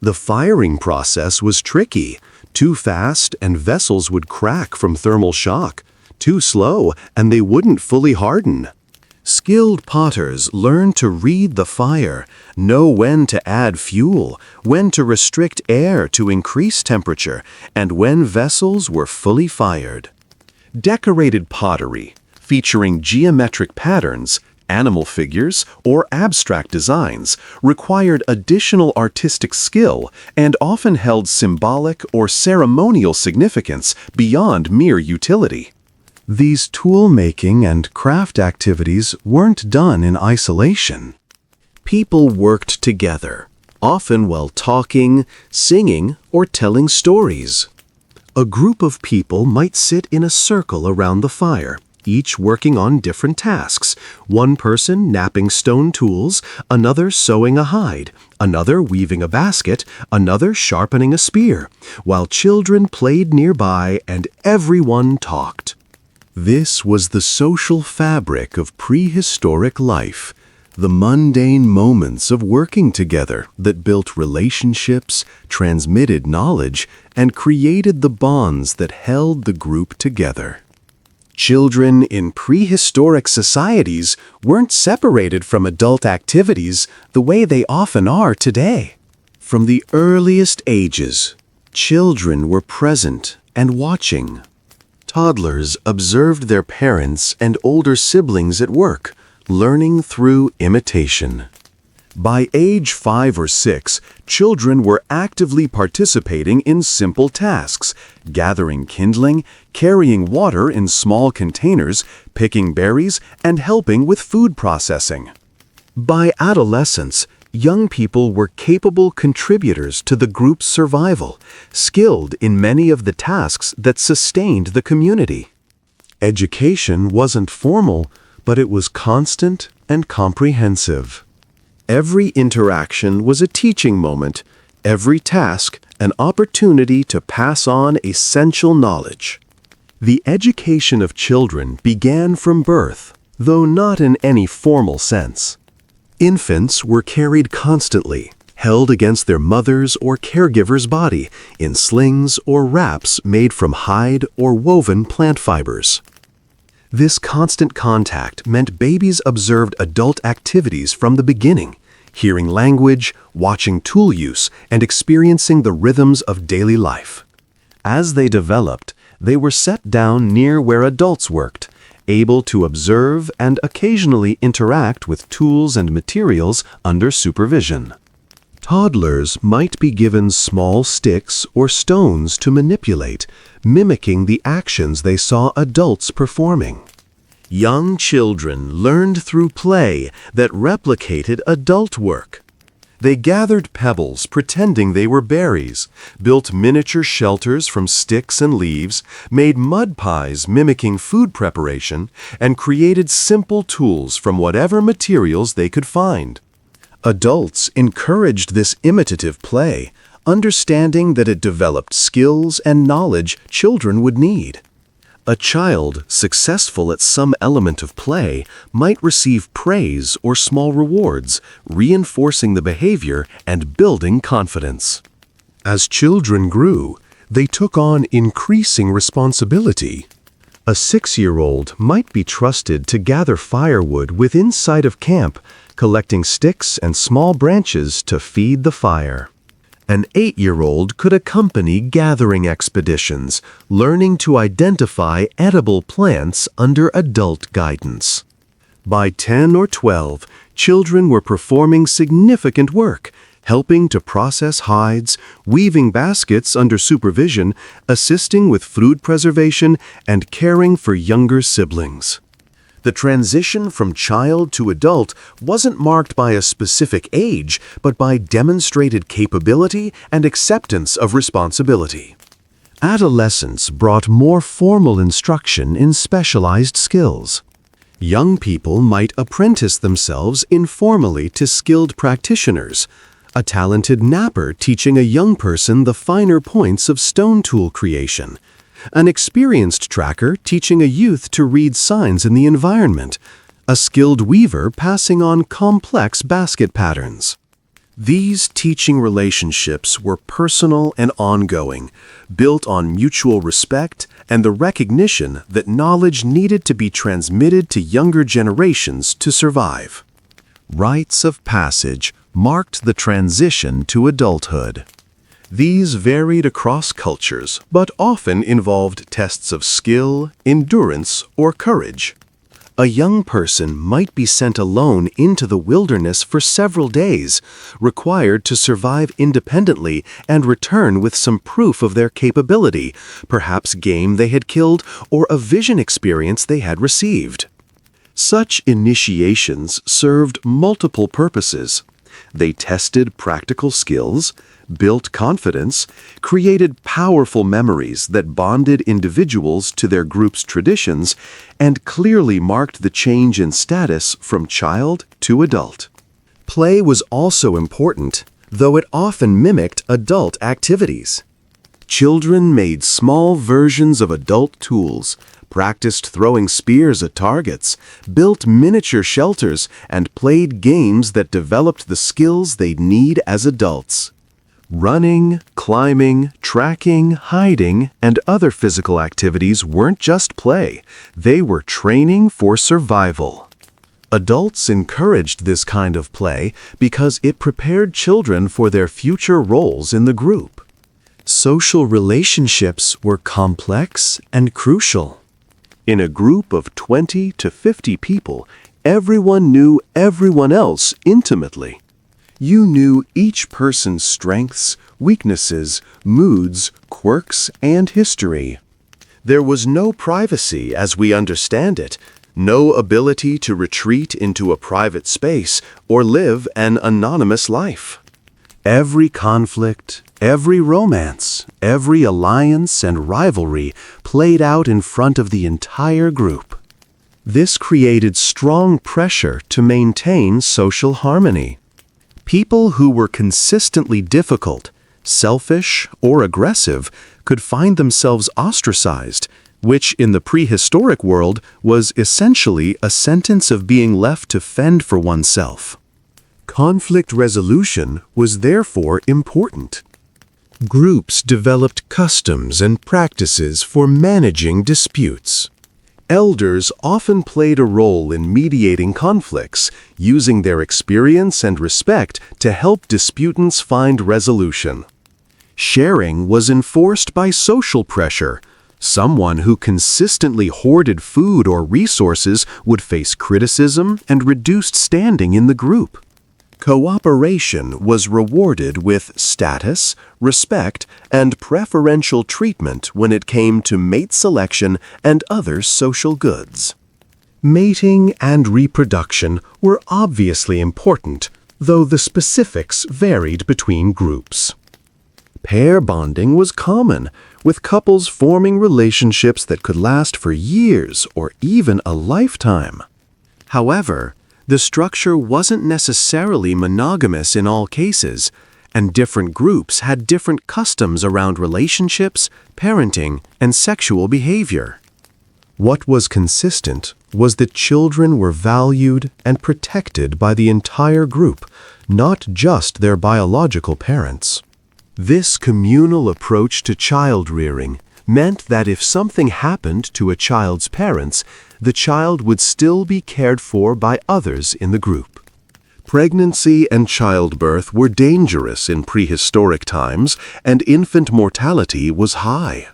The firing process was tricky. Too fast and vessels would crack from thermal shock. Too slow and they wouldn't fully harden. Skilled potters learned to read the fire, know when to add fuel, when to restrict air to increase temperature, and when vessels were fully fired. Decorated pottery, featuring geometric patterns, animal figures, or abstract designs, required additional artistic skill and often held symbolic or ceremonial significance beyond mere utility. These tool-making and craft activities weren't done in isolation. People worked together, often while talking, singing, or telling stories. A group of people might sit in a circle around the fire, each working on different tasks, one person knapping stone tools, another sewing a hide, another weaving a basket, another sharpening a spear, while children played nearby and everyone talked. This was the social fabric of prehistoric life, the mundane moments of working together that built relationships, transmitted knowledge, and created the bonds that held the group together. Children in prehistoric societies weren't separated from adult activities the way they often are today. From the earliest ages, children were present and watching. Toddlers observed their parents and older siblings at work, learning through imitation. By age 5 or 6, children were actively participating in simple tasks, gathering kindling, carrying water in small containers, picking berries, and helping with food processing. By adolescence, young people were capable contributors to the group's survival, skilled in many of the tasks that sustained the community. Education wasn't formal, but it was constant and comprehensive. Every interaction was a teaching moment, every task an opportunity to pass on essential knowledge. The education of children began from birth, though not in any formal sense. Infants were carried constantly, held against their mother's or caregiver's body in slings or wraps made from hide or woven plant fibers. This constant contact meant babies observed adult activities from the beginning, hearing language, watching tool use, and experiencing the rhythms of daily life. As they developed, they were set down near where adults worked, able to observe and occasionally interact with tools and materials under supervision. Toddlers might be given small sticks or stones to manipulate, mimicking the actions they saw adults performing. Young children learned through play that replicated adult work. They gathered pebbles pretending they were berries, built miniature shelters from sticks and leaves, made mud pies mimicking food preparation, and created simple tools from whatever materials they could find. Adults encouraged this imitative play, understanding that it developed skills and knowledge children would need. A child successful at some element of play might receive praise or small rewards, reinforcing the behavior and building confidence. As children grew, they took on increasing responsibility. A 6-year-old might be trusted to gather firewood within sight of camp, collecting sticks and small branches to feed the fire. An 8-year-old could accompany gathering expeditions, learning to identify edible plants under adult guidance. By 10 or 12, children were performing significant work, helping to process hides, weaving baskets under supervision, assisting with food preservation, and caring for younger siblings. The transition from child to adult wasn't marked by a specific age, but by demonstrated capability and acceptance of responsibility. Adolescence brought more formal instruction in specialized skills. Young people might apprentice themselves informally to skilled practitioners, A talented napper teaching a young person the finer points of stone tool creation. An experienced tracker teaching a youth to read signs in the environment. A skilled weaver passing on complex basket patterns. These teaching relationships were personal and ongoing, built on mutual respect and the recognition that knowledge needed to be transmitted to younger generations to survive. Rites of passage marked the transition to adulthood. These varied across cultures, but often involved tests of skill, endurance, or courage. A young person might be sent alone into the wilderness for several days, required to survive independently and return with some proof of their capability, perhaps game they had killed or a vision experience they had received. Such initiations served multiple purposes. They tested practical skills, built confidence, created powerful memories that bonded individuals to their group's traditions, and clearly marked the change in status from child to adult. Play was also important, though it often mimicked adult activities. Children made small versions of adult tools, practiced throwing spears at targets, built miniature shelters, and played games that developed the skills they'd need as adults. Running, climbing, tracking, hiding, and other physical activities weren't just play, they were training for survival. Adults encouraged this kind of play because it prepared children for their future roles in the group. Social relationships were complex and crucial. In a group of 20 to 50 people, everyone knew everyone else intimately. You knew each person's strengths, weaknesses, moods, quirks, and history. There was no privacy as we understand it, no ability to retreat into a private space or live an anonymous life. Every conflict, every romance, every alliance and rivalry played out in front of the entire group. This created strong pressure to maintain social harmony. People who were consistently difficult, selfish, or aggressive could find themselves ostracized, which in the prehistoric world was essentially a sentence of being left to fend for oneself. Conflict resolution was therefore important. Groups developed customs and practices for managing disputes. Elders often played a role in mediating conflicts, using their experience and respect to help disputants find resolution. Sharing was enforced by social pressure. Someone who consistently hoarded food or resources would face criticism and reduced standing in the group. Cooperation was rewarded with status, respect, and preferential treatment when it came to mate selection and other social goods. Mating and reproduction were obviously important, though the specifics varied between groups. Pair bonding was common, with couples forming relationships that could last for years or even a lifetime. However, the structure wasn't necessarily monogamous in all cases, and different groups had different customs around relationships, parenting, and sexual behavior. What was consistent was that children were valued and protected by the entire group, not just their biological parents. This communal approach to child rearing meant that if something happened to a child's parents, the child would still be cared for by others in the group. Pregnancy and childbirth were dangerous in prehistoric times, and infant mortality was high.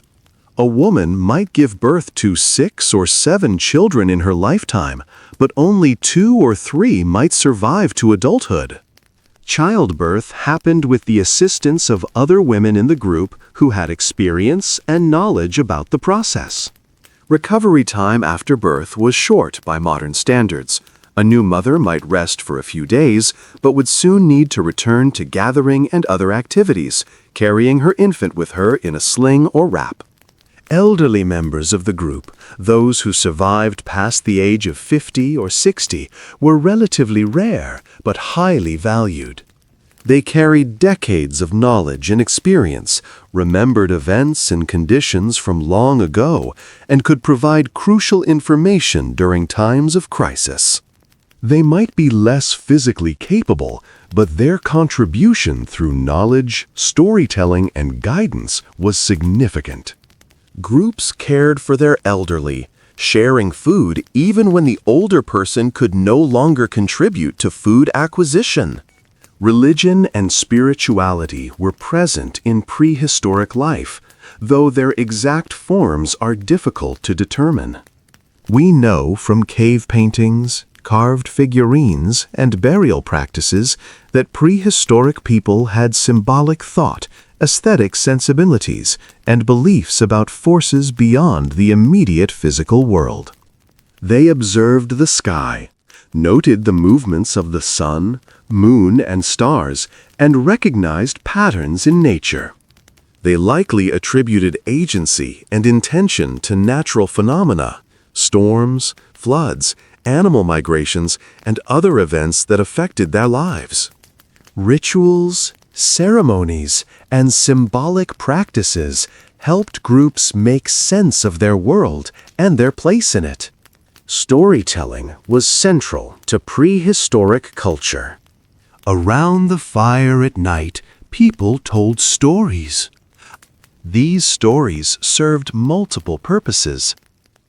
A woman might give birth to 6 or 7 children in her lifetime, but only 2 or 3 might survive to adulthood. Childbirth happened with the assistance of other women in the group who had experience and knowledge about the process. Recovery time after birth was short by modern standards. A new mother might rest for a few days, but would soon need to return to gathering and other activities, carrying her infant with her in a sling or wrap. Elderly members of the group, those who survived past the age of 50 or 60, were relatively rare but highly valued. They carried decades of knowledge and experience, remembered events and conditions from long ago, and could provide crucial information during times of crisis. They might be less physically capable, but their contribution through knowledge, storytelling, and guidance was significant. Groups cared for their elderly, sharing food even when the older person could no longer contribute to food acquisition. Religion and spirituality were present in prehistoric life, though their exact forms are difficult to determine. We know from cave paintings, carved figurines, and burial practices that prehistoric people had symbolic thought, aesthetic sensibilities, and beliefs about forces beyond the immediate physical world. They observed the sky, noted the movements of the sun, moon, and stars, and recognized patterns in nature. They likely attributed agency and intention to natural phenomena, storms, floods, animal migrations, and other events that affected their lives. Rituals, ceremonies, and symbolic practices helped groups make sense of their world and their place in it. Storytelling was central to prehistoric culture. Around the fire at night, people told stories. These stories served multiple purposes.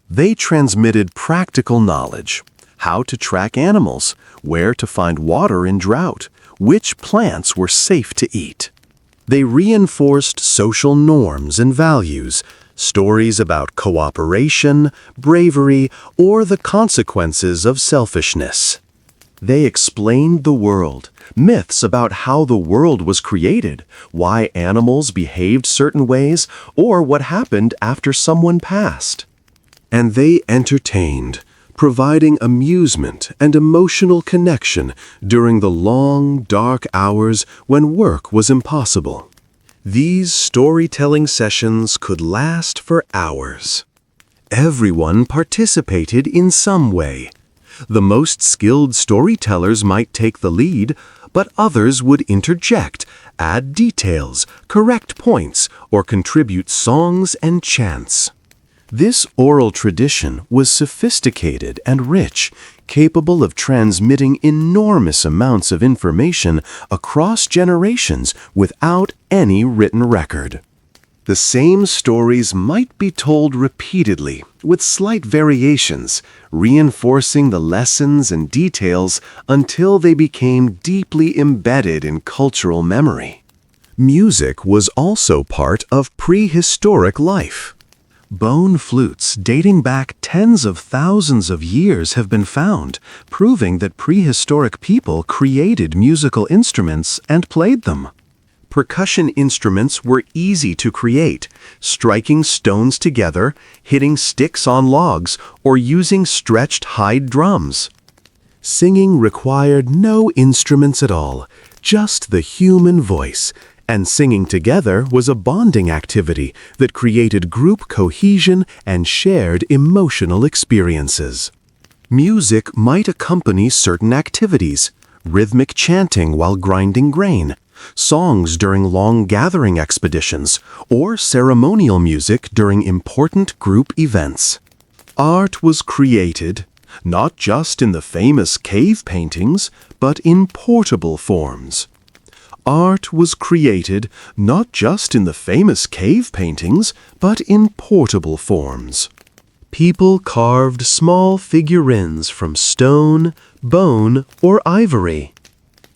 They transmitted practical knowledge, how to track animals, where to find water in drought, which plants were safe to eat. They reinforced social norms and values, stories about cooperation, bravery, or the consequences of selfishness. They explained the world, myths about how the world was created, why animals behaved certain ways, or what happened after someone passed. And they entertained, providing amusement and emotional connection during the long, dark hours when work was impossible. These storytelling sessions could last for hours. Everyone participated in some way. The most skilled storytellers might take the lead, but others would interject, add details, correct points, or contribute songs and chants. This oral tradition was sophisticated and rich, capable of transmitting enormous amounts of information across generations without any written record. The same stories might be told repeatedly, with slight variations, reinforcing the lessons and details until they became deeply embedded in cultural memory. Music was also part of prehistoric life. Bone flutes dating back tens of thousands of years have been found, proving that prehistoric people created musical instruments and played them. Percussion instruments were easy to create, striking stones together, hitting sticks on logs, or using stretched hide drums. Singing required no instruments at all, just the human voice, and singing together was a bonding activity that created group cohesion and shared emotional experiences. Music might accompany certain activities, rhythmic chanting while grinding grain, songs during long gathering expeditions, or ceremonial music during important group events. Art was created, not just in the famous cave paintings, but in portable forms. Art was created not just in the famous cave paintings, but in portable forms. People carved small figurines from stone, bone, or ivory.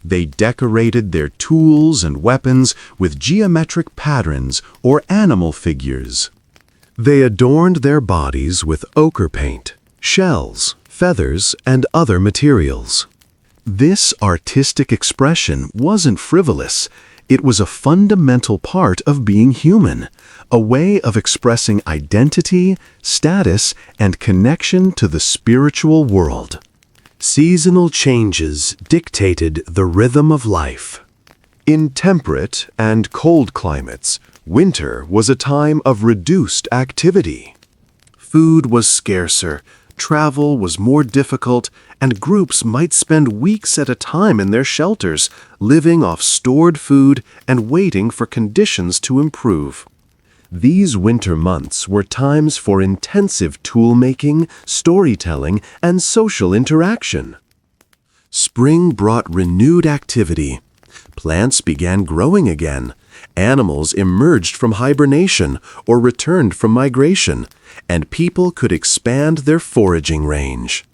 They decorated their tools and weapons with geometric patterns or animal figures. They adorned their bodies with ochre paint, shells, feathers, and other materials. This artistic expression wasn't frivolous. It was a fundamental part of being human, a way of expressing identity, status, and connection to the spiritual world. Seasonal changes dictated the rhythm of life. In temperate and cold climates, winter was a time of reduced activity. Food was scarcer, Travel was more difficult, and groups might spend weeks at a time in their shelters, living off stored food and waiting for conditions to improve. These winter months were times for intensive tool-making, storytelling, and social interaction. Spring brought renewed activity. Plants began growing again. Animals emerged from hibernation or returned from migration, and people could expand their foraging range.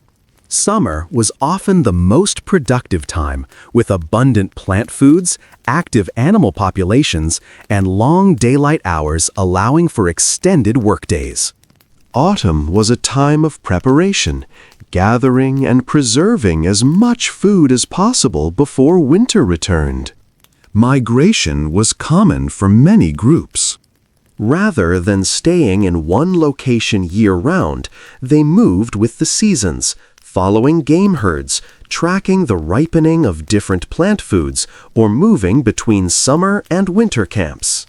Summer was often the most productive time, with abundant plant foods, active animal populations, and long daylight hours allowing for extended workdays. Autumn was a time of preparation, gathering and preserving as much food as possible before winter returned. Migration was common for many groups. Rather than staying in one location year-round, they moved with the seasons, following game herds, tracking the ripening of different plant foods, or moving between summer and winter camps.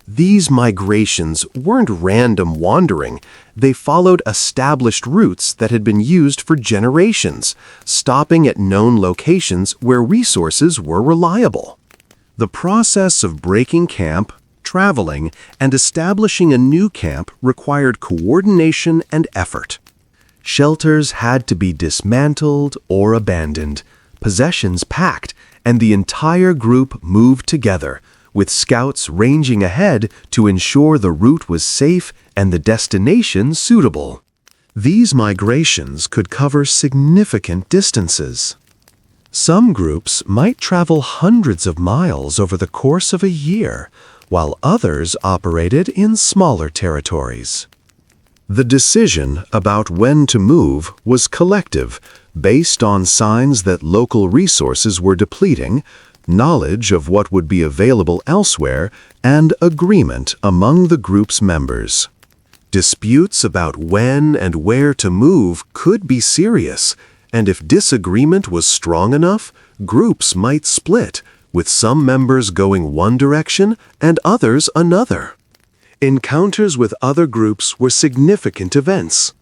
These migrations weren't random wandering. They followed established routes that had been used for generations, stopping at known locations where resources were reliable. The process of breaking camp, traveling, and establishing a new camp required coordination and effort. Shelters had to be dismantled or abandoned, possessions packed, and the entire group moved together, with scouts ranging ahead to ensure the route was safe and the destination suitable. These migrations could cover significant distances. Some groups might travel hundreds of miles over the course of a year, while others operated in smaller territories. The decision about when to move was collective, based on signs that local resources were depleting, knowledge of what would be available elsewhere, and agreement among the group's members. Disputes about when and where to move could be serious, and if disagreement was strong enough, groups might split, with some members going one direction and others another. Encounters with other groups were significant events.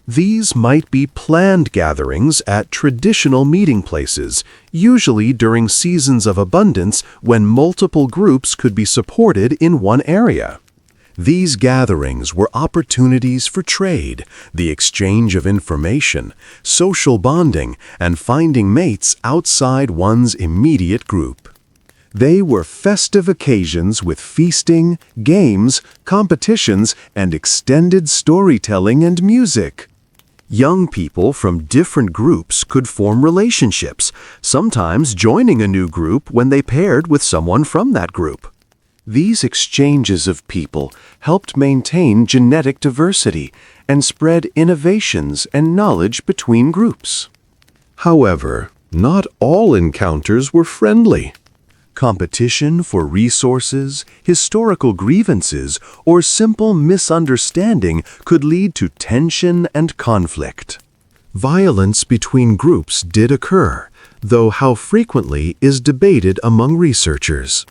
These might be planned gatherings at traditional meeting places, usually during seasons of abundance when multiple groups could be supported in one area. These gatherings were opportunities for trade, the exchange of information, social bonding, and finding mates outside one's immediate group. They were festive occasions with feasting, games, competitions, and extended storytelling and music. Young people from different groups could form relationships, sometimes joining a new group when they paired with someone from that group. These exchanges of people helped maintain genetic diversity and spread innovations and knowledge between groups. However, not all encounters were friendly. Competition for resources, historical grievances, or simple misunderstanding could lead to tension and conflict. Violence between groups did occur, though how frequently is debated among researchers.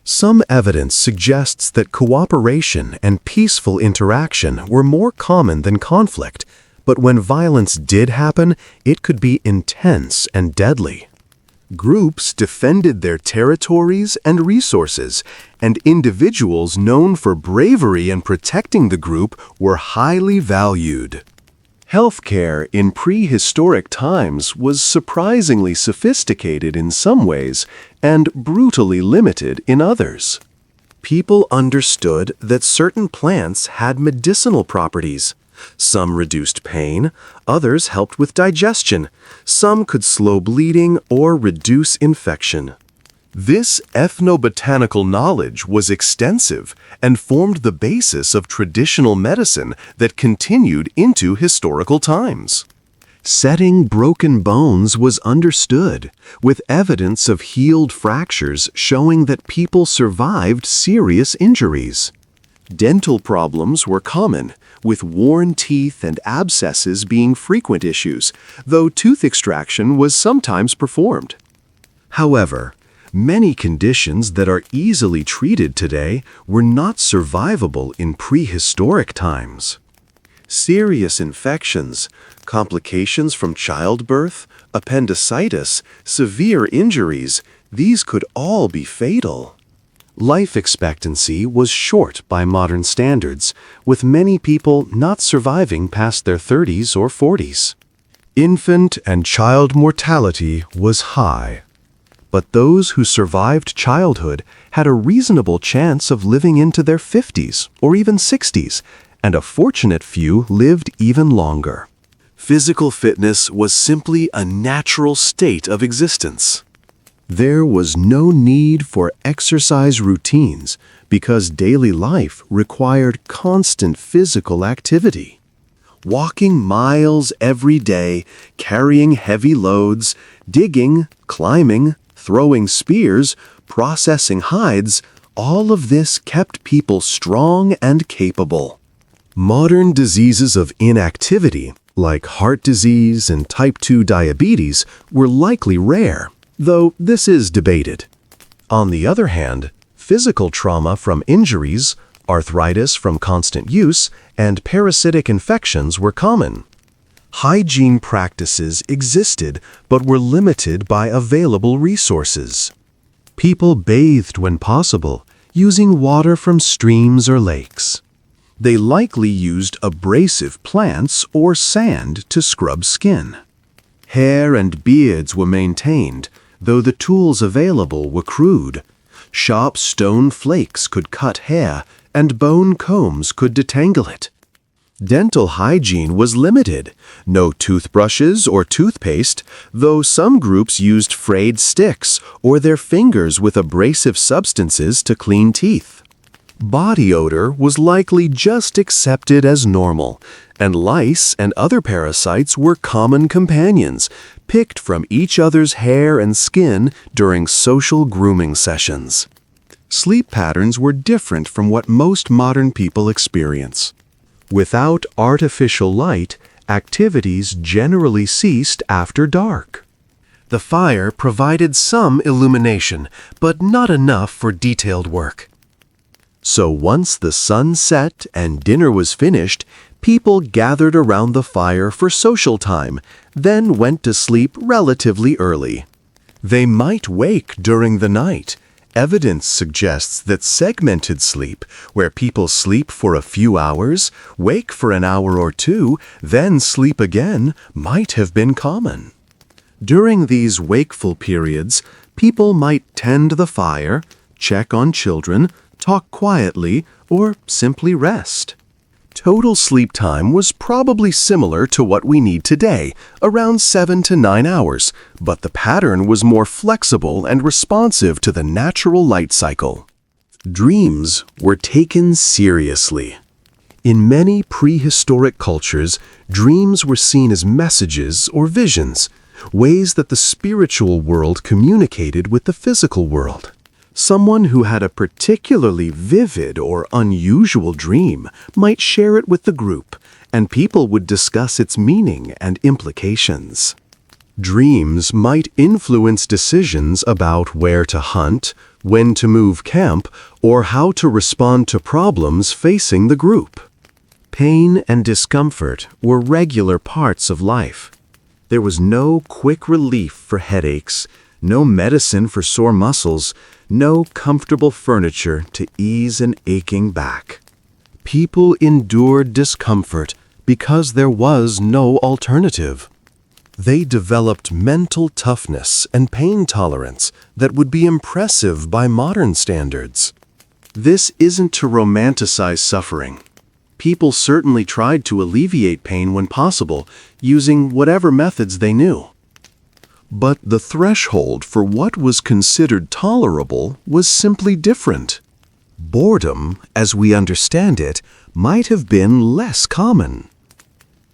Some evidence suggests that cooperation and peaceful interaction were more common than conflict, but when violence did happen, it could be intense and deadly. Groups defended their territories and resources, and individuals known for bravery and protecting the group were highly valued. Healthcare in prehistoric times was surprisingly sophisticated in some ways and brutally limited in others. People understood that certain plants had medicinal properties. Some reduced pain, others helped with digestion, some could slow bleeding or reduce infection. This ethnobotanical knowledge was extensive and formed the basis of traditional medicine that continued into historical times. Setting broken bones was understood, with evidence of healed fractures showing that people survived serious injuries. Dental problems were common, with worn teeth and abscesses being frequent issues, though tooth extraction was sometimes performed. However, many conditions that are easily treated today were not survivable in prehistoric times. Serious infections, complications from childbirth, appendicitis, severe injuries, these could all be fatal. Life expectancy was short by modern standards, with many people not surviving past their 30s or 40s. Infant and child mortality was high. But those who survived childhood had a reasonable chance of living into their 50s or even 60s, and a fortunate few lived even longer. Physical fitness was simply a natural state of existence. There was no need for exercise routines because daily life required constant physical activity. Walking miles every day, carrying heavy loads, digging, climbing, throwing spears, processing hides, all of this kept people strong and capable. Modern diseases of inactivity, like heart disease and type 2 diabetes, were likely rare, though this is debated. On the other hand, physical trauma from injuries, arthritis from constant use, and parasitic infections were common. Hygiene practices existed but were limited by available resources. People bathed when possible, using water from streams or lakes. They likely used abrasive plants or sand to scrub skin. Hair and beards were maintained, though the tools available were crude. Sharp stone flakes could cut hair, and bone combs could detangle it. Dental hygiene was limited. No toothbrushes or toothpaste, though some groups used frayed sticks or their fingers with abrasive substances to clean teeth. Body odor was likely just accepted as normal, and lice and other parasites were common companions, picked from each other's hair and skin during social grooming sessions. Sleep patterns were different from what most modern people experience. Without artificial light, activities generally ceased after dark. The fire provided some illumination, but not enough for detailed work. So once the sun set and dinner was finished, people gathered around the fire for social time, then went to sleep relatively early. They might wake during the night. Evidence suggests that segmented sleep, where people sleep for a few hours, wake for an hour or two, then sleep again, might have been common. During these wakeful periods, people might tend the fire, check on children, talk quietly, or simply rest. Total sleep time was probably similar to what we need today, around 7 to 9 hours, but the pattern was more flexible and responsive to the natural light cycle. Dreams were taken seriously. In many prehistoric cultures, dreams were seen as messages or visions, ways that the spiritual world communicated with the physical world. Someone who had a particularly vivid or unusual dream might share it with the group, and people would discuss its meaning and implications. Dreams might influence decisions about where to hunt, when to move camp, or how to respond to problems facing the group. Pain and discomfort were regular parts of life. There was no quick relief for headaches, no medicine for sore muscles, no comfortable furniture to ease an aching back. People endured discomfort because there was no alternative. They developed mental toughness and pain tolerance that would be impressive by modern standards. This isn't to romanticize suffering. People certainly tried to alleviate pain when possible, using whatever methods they knew. But the threshold for what was considered tolerable was simply different. Boredom, as we understand it, might have been less common.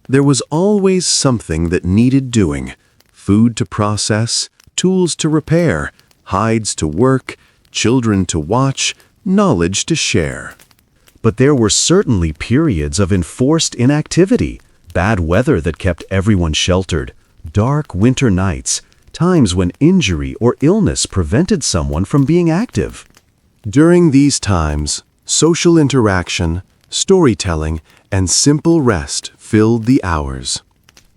There was always something that needed doing: food to process, tools to repair, hides to work, children to watch, knowledge to share. But there were certainly periods of enforced inactivity, bad weather that kept everyone sheltered, dark winter nights, times when injury or illness prevented someone from being active. During these times, social interaction, storytelling, and simple rest filled the hours.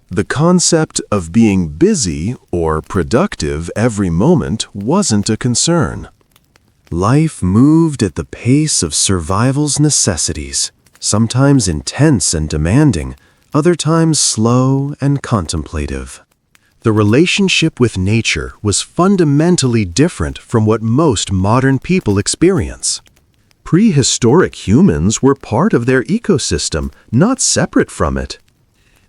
The concept of being busy or productive every moment wasn't a concern. Life moved at the pace of survival's necessities, sometimes intense and demanding, other times slow and contemplative. The relationship with nature was fundamentally different from what most modern people experience. Prehistoric humans were part of their ecosystem, not separate from it.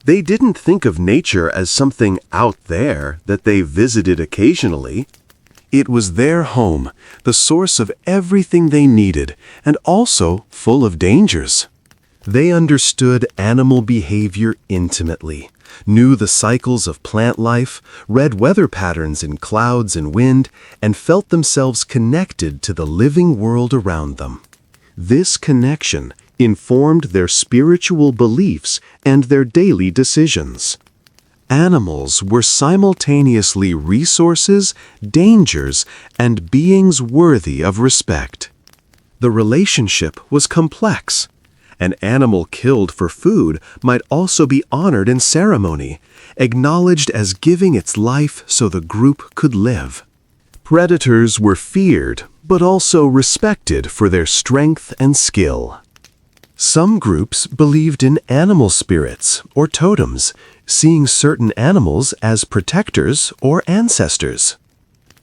They didn't think of nature as something out there that they visited occasionally. It was their home, the source of everything they needed, and also full of dangers. They understood animal behavior intimately, knew the cycles of plant life, read weather patterns in clouds and wind, and felt themselves connected to the living world around them. This connection informed their spiritual beliefs and their daily decisions. Animals were simultaneously resources, dangers, and beings worthy of respect. The relationship was complex. An animal killed for food might also be honored in ceremony, acknowledged as giving its life so the group could live. Predators were feared, but also respected for their strength and skill. Some groups believed in animal spirits or totems, seeing certain animals as protectors or ancestors.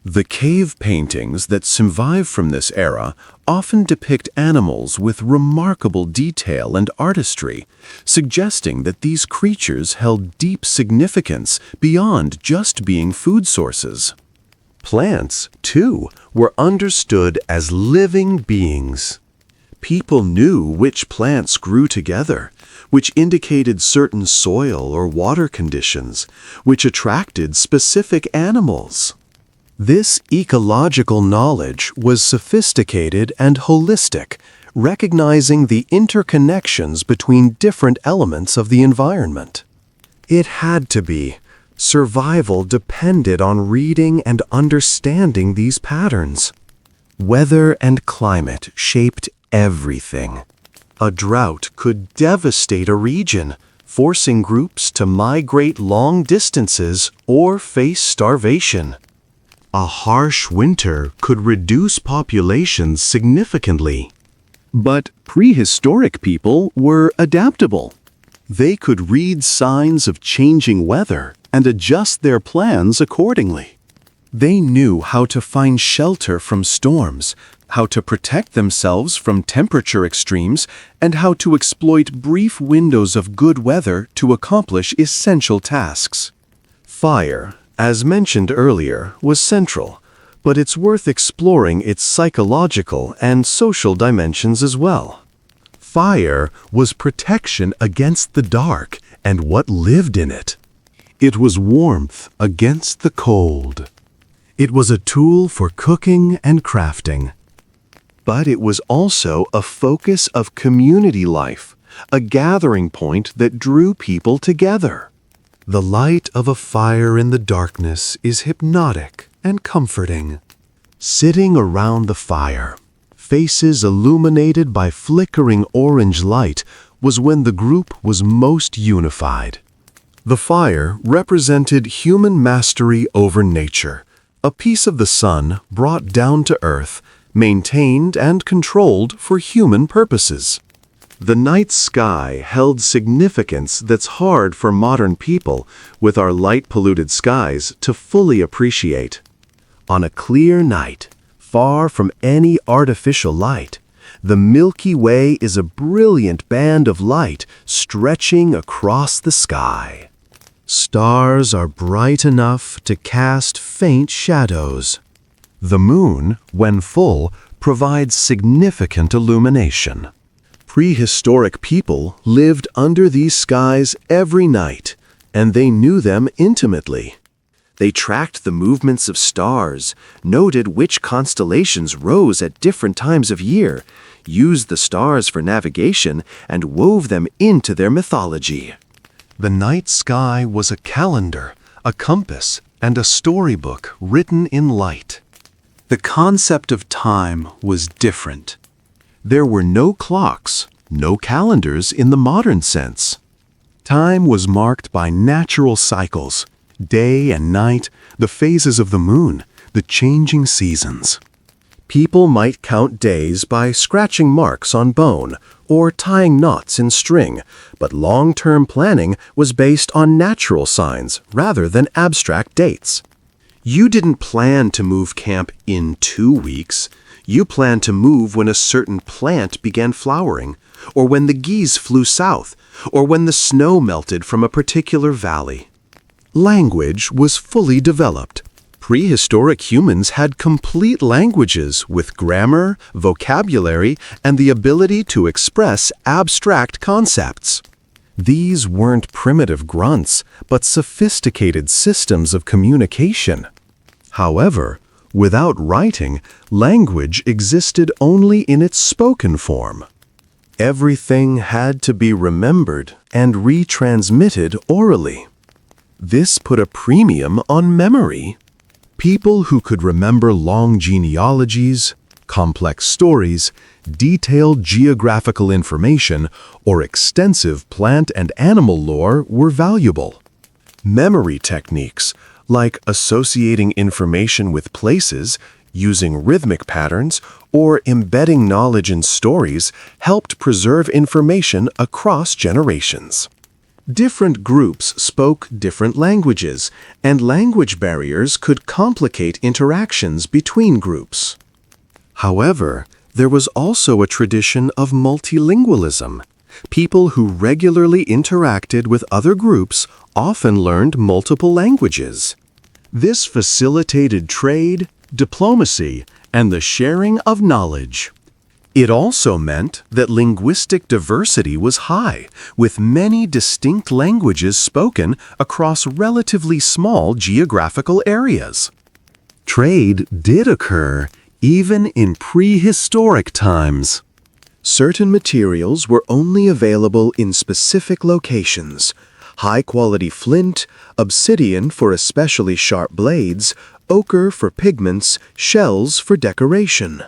The cave paintings that survive from this era often depict animals with remarkable detail and artistry, suggesting that these creatures held deep significance beyond just being food sources. Plants, too, were understood as living beings. People knew which plants grew together, which indicated certain soil or water conditions, which attracted specific animals. This ecological knowledge was sophisticated and holistic, recognizing the interconnections between different elements of the environment. It had to be. Survival depended on reading and understanding these patterns. Weather and climate shaped everything. A drought could devastate a region, forcing groups to migrate long distances or face starvation. A harsh winter could reduce populations significantly. But prehistoric people were adaptable. They could read signs of changing weather and adjust their plans accordingly. They knew how to find shelter from storms, how to protect themselves from temperature extremes, and how to exploit brief windows of good weather to accomplish essential tasks. Fire, as mentioned earlier, was central, but it's worth exploring its psychological and social dimensions as well. Fire was protection against the dark and what lived in it. It was warmth against the cold. It was a tool for cooking and crafting. But it was also a focus of community life, a gathering point that drew people together. The light of a fire in the darkness is hypnotic and comforting. Sitting around the fire, faces illuminated by flickering orange light, was when the group was most unified. The fire represented human mastery over nature, a piece of the sun brought down to earth, maintained and controlled for human purposes. The night sky held significance that's hard for modern people, with our light-polluted skies, to fully appreciate. On a clear night, far from any artificial light, the Milky Way is a brilliant band of light stretching across the sky. Stars are bright enough to cast faint shadows. The moon, when full, provides significant illumination. Prehistoric people lived under these skies every night, and they knew them intimately. They tracked the movements of stars, noted which constellations rose at different times of year, used the stars for navigation, and wove them into their mythology. The night sky was a calendar, a compass, and a storybook written in light. The concept of time was different. There were no clocks, no calendars in the modern sense. Time was marked by natural cycles, day and night, the phases of the moon, the changing seasons. People might count days by scratching marks on bone or tying knots in string, but long-term planning was based on natural signs rather than abstract dates. You didn't plan to move camp in 2 weeks. You planned to move when a certain plant began flowering, or when the geese flew south, or when the snow melted from a particular valley. Language was fully developed. Prehistoric humans had complete languages with grammar, vocabulary, and the ability to express abstract concepts. These weren't primitive grunts, but sophisticated systems of communication. However, without writing, language existed only in its spoken form. Everything had to be remembered and retransmitted orally. This put a premium on memory. People who could remember long genealogies, complex stories, detailed geographical information, or extensive plant and animal lore were valuable. Memory techniques, like associating information with places, using rhythmic patterns, or embedding knowledge in stories, helped preserve information across generations. Different groups spoke different languages, and language barriers could complicate interactions between groups. However, there was also a tradition of multilingualism. People who regularly interacted with other groups often learned multiple languages. This facilitated trade, diplomacy, and the sharing of knowledge. It also meant that linguistic diversity was high, with many distinct languages spoken across relatively small geographical areas. Trade did occur even in prehistoric times. Certain materials were only available in specific locations: high-quality flint, obsidian for especially sharp blades, ochre for pigments, shells for decoration.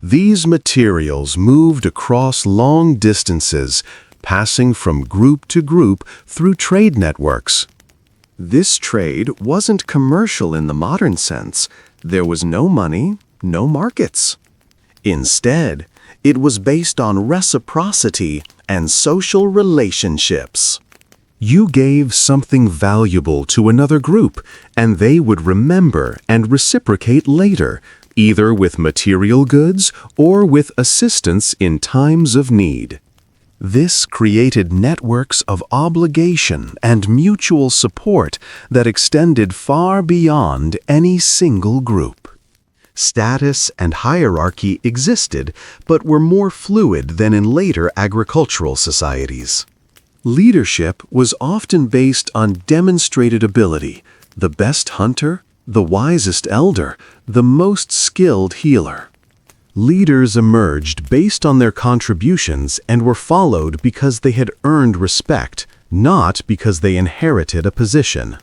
These materials moved across long distances, passing from group to group through trade networks. This trade wasn't commercial in the modern sense. There was no money, no markets. Instead, it was based on reciprocity and social relationships. You gave something valuable to another group, and they would remember and reciprocate later, either with material goods or with assistance in times of need. This created networks of obligation and mutual support that extended far beyond any single group. Status and hierarchy existed, but were more fluid than in later agricultural societies. Leadership was often based on demonstrated ability: the best hunter, the wisest elder, the most skilled healer. Leaders emerged based on their contributions and were followed because they had earned respect, not because they inherited a position.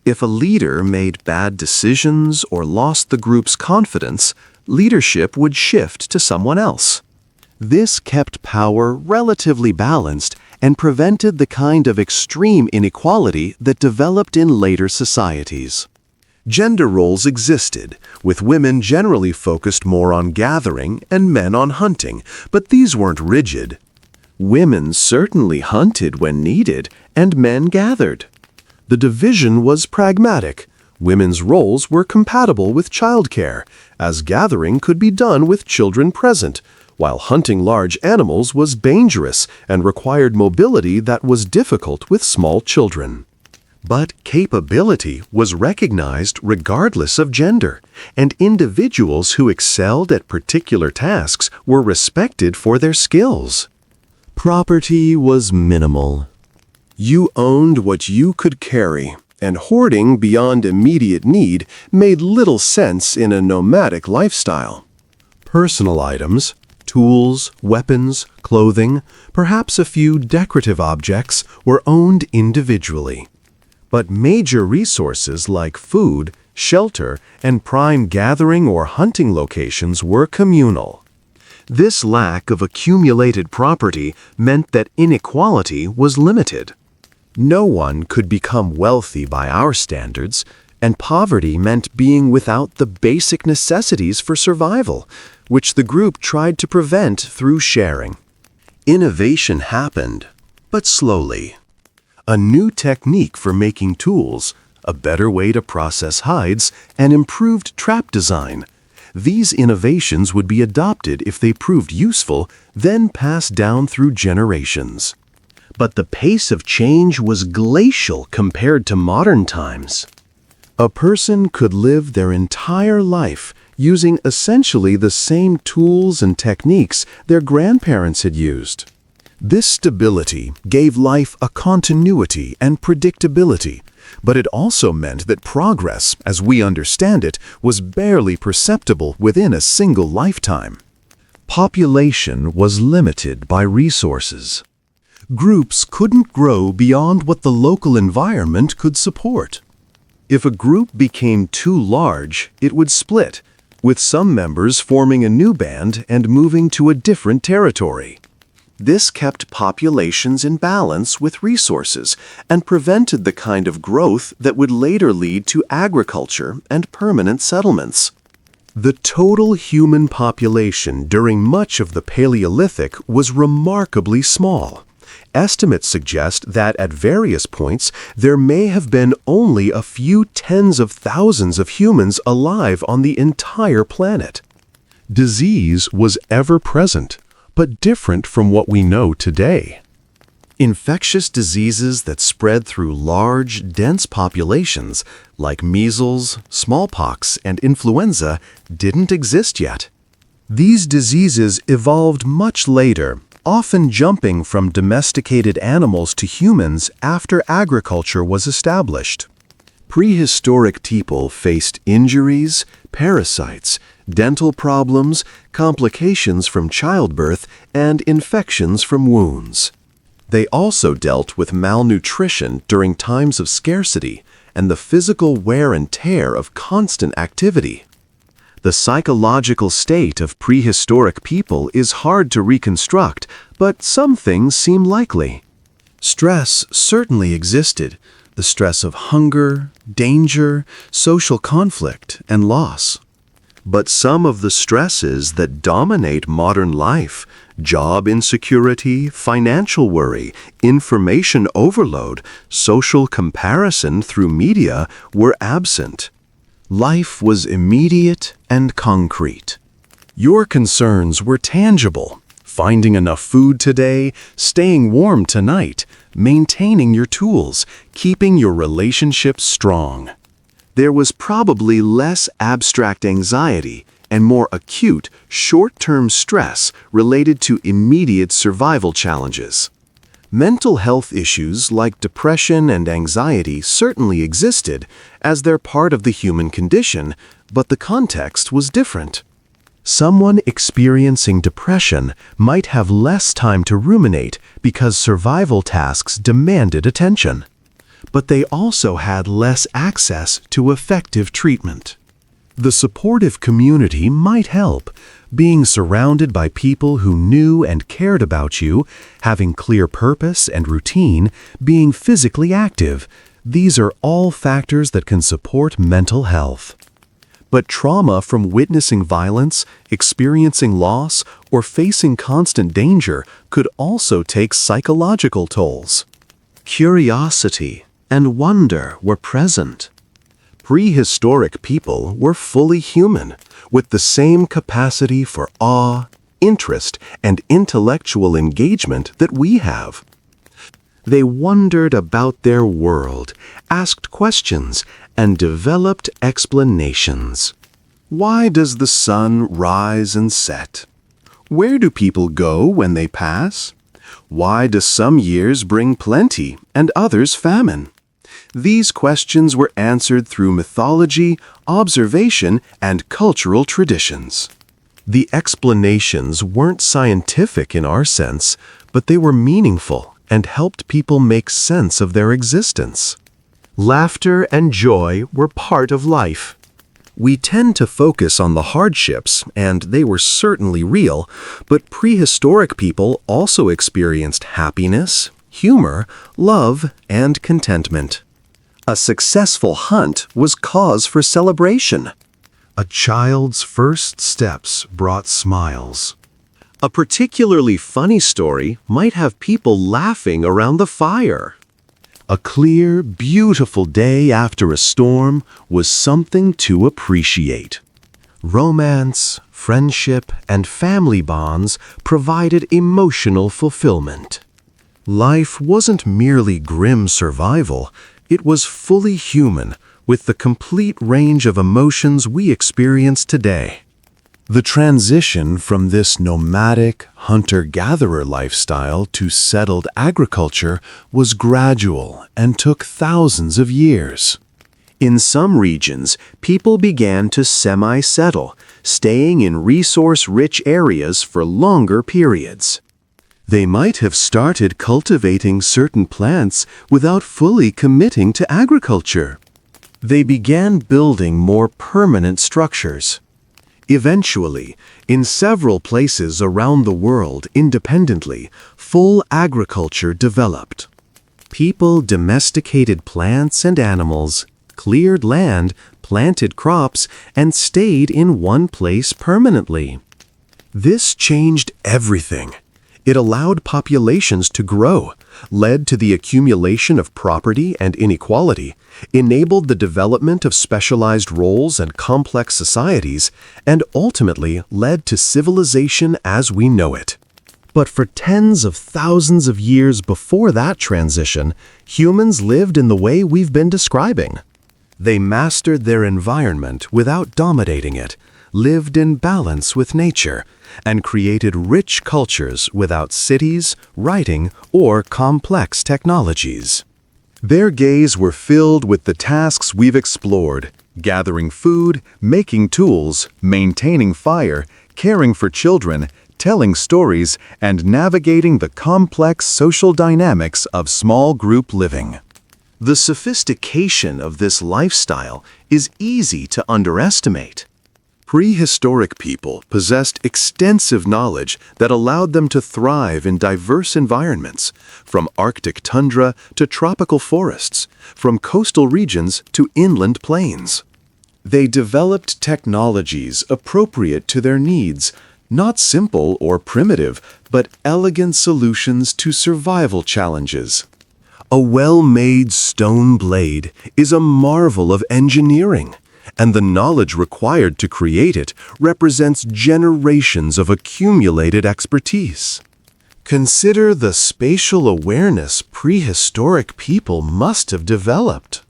If a leader made bad decisions or lost the group's confidence, leadership would shift to someone else. This kept power relatively balanced and prevented the kind of extreme inequality that developed in later societies. Gender roles existed, with women generally focused more on gathering and men on hunting, but these weren't rigid. Women certainly hunted when needed, and men gathered. The division was pragmatic. Women's roles were compatible with childcare, as gathering could be done with children present, while hunting large animals was dangerous and required mobility that was difficult with small children. But capability was recognized regardless of gender, and individuals who excelled at particular tasks were respected for their skills. Property was minimal. You owned what you could carry, and hoarding beyond immediate need made little sense in a nomadic lifestyle. Personal items, tools, weapons, clothing, perhaps a few decorative objects were owned individually. But major resources like food, shelter, and prime gathering or hunting locations were communal. This lack of accumulated property meant that inequality was limited. No one could become wealthy by our standards, and poverty meant being without the basic necessities for survival, which the group tried to prevent through sharing. Innovation happened, but slowly. A new technique for making tools, a better way to process hides, and improved trap design. These innovations would be adopted if they proved useful, then passed down through generations. But the pace of change was glacial compared to modern times. A person could live their entire life using essentially the same tools and techniques their grandparents had used. This stability gave life a continuity and predictability, but it also meant that progress, as we understand it, was barely perceptible within a single lifetime. Population was limited by resources. Groups couldn't grow beyond what the local environment could support. If a group became too large, it would split, with some members forming a new band and moving to a different territory. This kept populations in balance with resources and prevented the kind of growth that would later lead to agriculture and permanent settlements. The total human population during much of the Paleolithic was remarkably small. Estimates suggest that at various points there may have been only a few tens of thousands of humans alive on the entire planet. Disease was ever present, but different from what we know today. Infectious diseases that spread through large, dense populations, like measles, smallpox, and influenza, didn't exist yet. These diseases evolved much later, often jumping from domesticated animals to humans after agriculture was established. Prehistoric people faced injuries, parasites, dental problems, complications from childbirth, and infections from wounds. They also dealt with malnutrition during times of scarcity and the physical wear and tear of constant activity. The psychological state of prehistoric people is hard to reconstruct, but some things seem likely. Stress certainly existed, the stress of hunger, danger, social conflict, and loss. But some of the stresses that dominate modern life, job insecurity, financial worry, information overload, social comparison through media, were absent. Life was immediate and concrete. Your concerns were tangible: finding enough food today, staying warm tonight, maintaining your tools, keeping your relationships strong. There was probably less abstract anxiety and more acute, short-term stress related to immediate survival challenges. Mental health issues like depression and anxiety certainly existed, as they're part of the human condition, but the context was different. Someone experiencing depression might have less time to ruminate because survival tasks demanded attention. But they also had less access to effective treatment. The supportive community might help, being surrounded by people who knew and cared about you, having clear purpose and routine, being physically active. These are all factors that can support mental health. But trauma from witnessing violence, experiencing loss, or facing constant danger could also take psychological tolls. Curiosity and wonder were present. Prehistoric people were fully human, with the same capacity for awe, interest, and intellectual engagement that we have. They wondered about their world, asked questions, and developed explanations. Why does the sun rise and set? Where do people go when they pass? Why do some years bring plenty and others famine? These questions were answered through mythology, observation, and cultural traditions. The explanations weren't scientific in our sense, but they were meaningful and helped people make sense of their existence. Laughter and joy were part of life. We tend to focus on the hardships, and they were certainly real, but prehistoric people also experienced happiness, humor, love, and contentment. A successful hunt was cause for celebration. A child's first steps brought smiles. A particularly funny story might have people laughing around the fire. A clear, beautiful day after a storm was something to appreciate. Romance, friendship, and family bonds provided emotional fulfillment. Life wasn't merely grim survival, it was fully human, with the complete range of emotions we experience today. The transition from this nomadic, hunter-gatherer lifestyle to settled agriculture was gradual and took thousands of years. In some regions, people began to semi-settle, staying in resource-rich areas for longer periods. They might have started cultivating certain plants without fully committing to agriculture. They began building more permanent structures. Eventually, in several places around the world independently, full agriculture developed. People domesticated plants and animals, cleared land, planted crops, and stayed in one place permanently. This changed everything. It allowed populations to grow, led to the accumulation of property and inequality, enabled the development of specialized roles and complex societies, and ultimately led to civilization as we know it. But for tens of thousands of years before that transition, humans lived in the way we've been describing. They mastered their environment without dominating it, lived in balance with nature, and created rich cultures without cities, writing, or complex technologies. Their days were filled with the tasks we've explored: gathering food, making tools, maintaining fire, caring for children, telling stories, and navigating the complex social dynamics of small group living. The sophistication of this lifestyle is easy to underestimate. Prehistoric people possessed extensive knowledge that allowed them to thrive in diverse environments, from Arctic tundra to tropical forests, from coastal regions to inland plains. They developed technologies appropriate to their needs, not simple or primitive, but elegant solutions to survival challenges. A well-made stone blade is a marvel of engineering, and the knowledge required to create it represents generations of accumulated expertise. Consider the spatial awareness prehistoric people must have developed.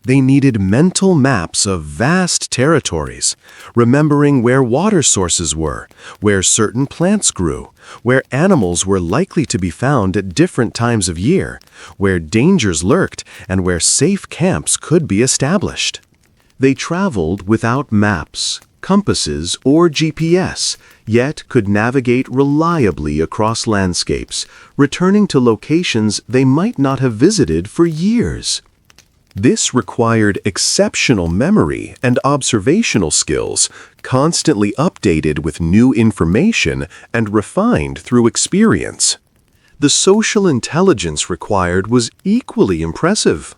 They needed mental maps of vast territories, remembering where water sources were, where certain plants grew, where animals were likely to be found at different times of year, where dangers lurked, and where safe camps could be established. They traveled without maps, compasses, or GPS, yet could navigate reliably across landscapes, returning to locations they might not have visited for years. This required exceptional memory and observational skills, constantly updated with new information and refined through experience. The social intelligence required was equally impressive.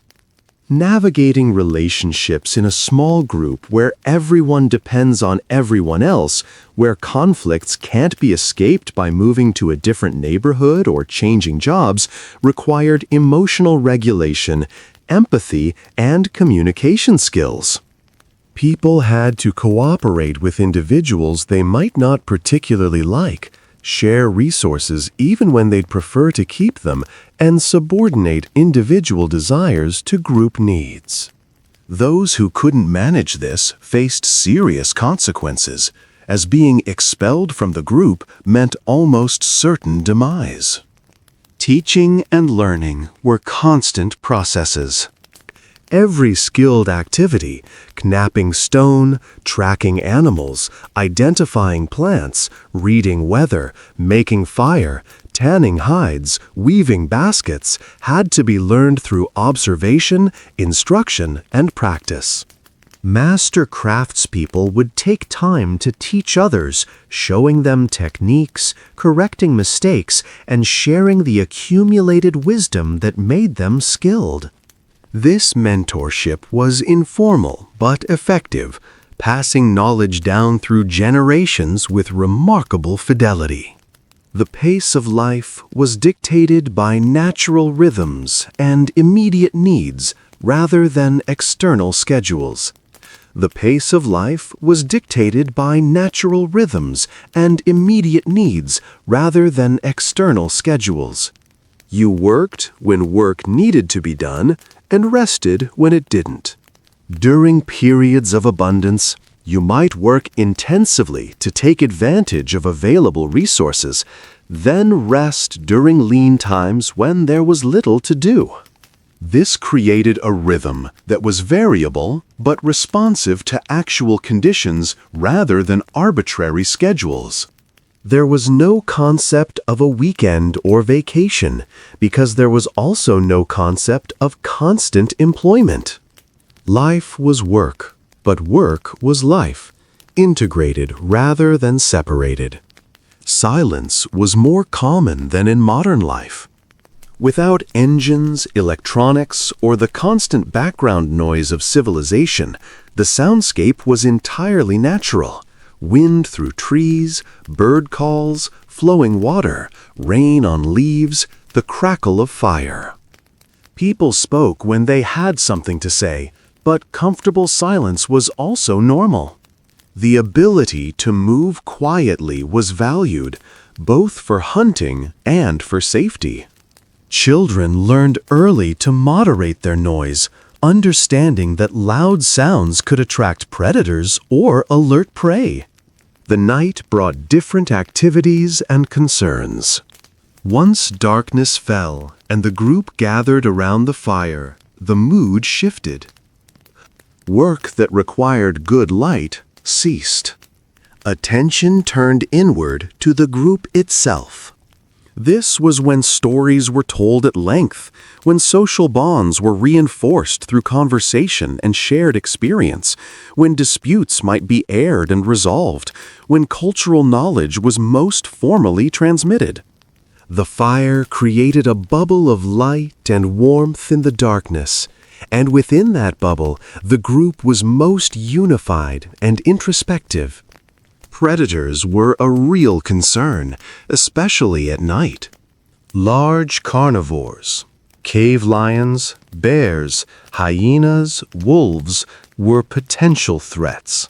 Navigating relationships in a small group where everyone depends on everyone else, where conflicts can't be escaped by moving to a different neighborhood or changing jobs, required emotional regulation, empathy, and communication skills. People had to cooperate with individuals they might not particularly like, share resources even when they'd prefer to keep them, and subordinate individual desires to group needs. Those who couldn't manage this faced serious consequences, as being expelled from the group meant almost certain demise. Teaching and learning were constant processes. Every skilled activity, knapping stone, tracking animals, identifying plants, reading weather, making fire, tanning hides, weaving baskets, had to be learned through observation, instruction, and practice. Master craftspeople would take time to teach others, showing them techniques, correcting mistakes, and sharing the accumulated wisdom that made them skilled. This mentorship was informal but effective, passing knowledge down through generations with remarkable fidelity. The pace of life was dictated by natural rhythms and immediate needs rather than external schedules. The pace of life was dictated by natural rhythms and immediate needs rather than external schedules. You worked when work needed to be done and rested when it didn't. During periods of abundance, you might work intensively to take advantage of available resources, then rest during lean times when there was little to do. This created a rhythm that was variable but responsive to actual conditions rather than arbitrary schedules. There was no concept of a weekend or vacation because there was also no concept of constant employment. Life was work, but work was life, integrated rather than separated. Silence was more common than in modern life. Without engines, electronics, or the constant background noise of civilization, the soundscape was entirely natural. Wind through trees, bird calls, flowing water, rain on leaves, the crackle of fire. People spoke when they had something to say, but comfortable silence was also normal. The ability to move quietly was valued, both for hunting and for safety. Children learned early to moderate their noise, understanding that loud sounds could attract predators or alert prey. The night brought different activities and concerns. Once darkness fell and the group gathered around the fire, the mood shifted. Work that required good light ceased. Attention turned inward to the group itself. This was when stories were told at length, when social bonds were reinforced through conversation and shared experience, when disputes might be aired and resolved, when cultural knowledge was most formally transmitted. The fire created a bubble of light and warmth in the darkness, and within that bubble, the group was most unified and introspective. Predators were a real concern, especially at night. Large carnivores, cave lions, bears, hyenas, wolves were potential threats.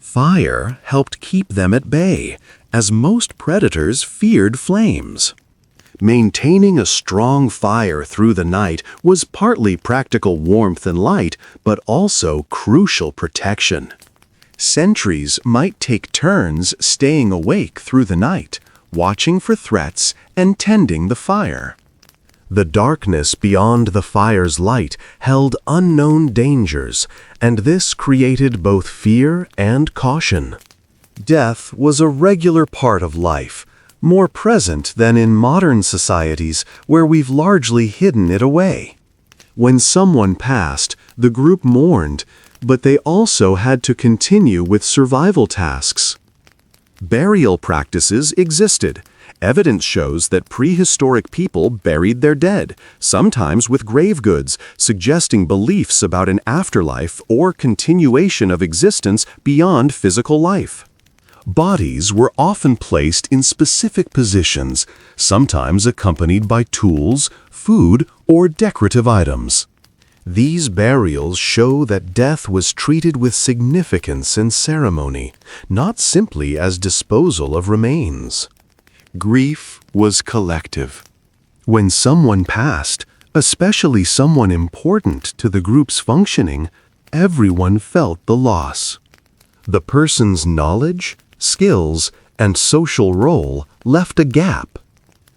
Fire helped keep them at bay, as most predators feared flames. Maintaining a strong fire through the night was partly practical warmth and light, but also crucial protection. Sentries might take turns staying awake through the night, watching for threats and tending the fire. The darkness beyond the fire's light held unknown dangers, and this created both fear and caution. Death was a regular part of life, more present than in modern societies where we've largely hidden it away. When someone passed, the group mourned, but they also had to continue with survival tasks. Burial practices existed. Evidence shows that prehistoric people buried their dead, sometimes with grave goods, suggesting beliefs about an afterlife or continuation of existence beyond physical life. Bodies were often placed in specific positions, sometimes accompanied by tools, food, or decorative items. These burials show that death was treated with significance and ceremony, not simply as disposal of remains. Grief was collective. When someone passed, especially someone important to the group's functioning, everyone felt the loss. The person's knowledge, skills, and social role left a gap.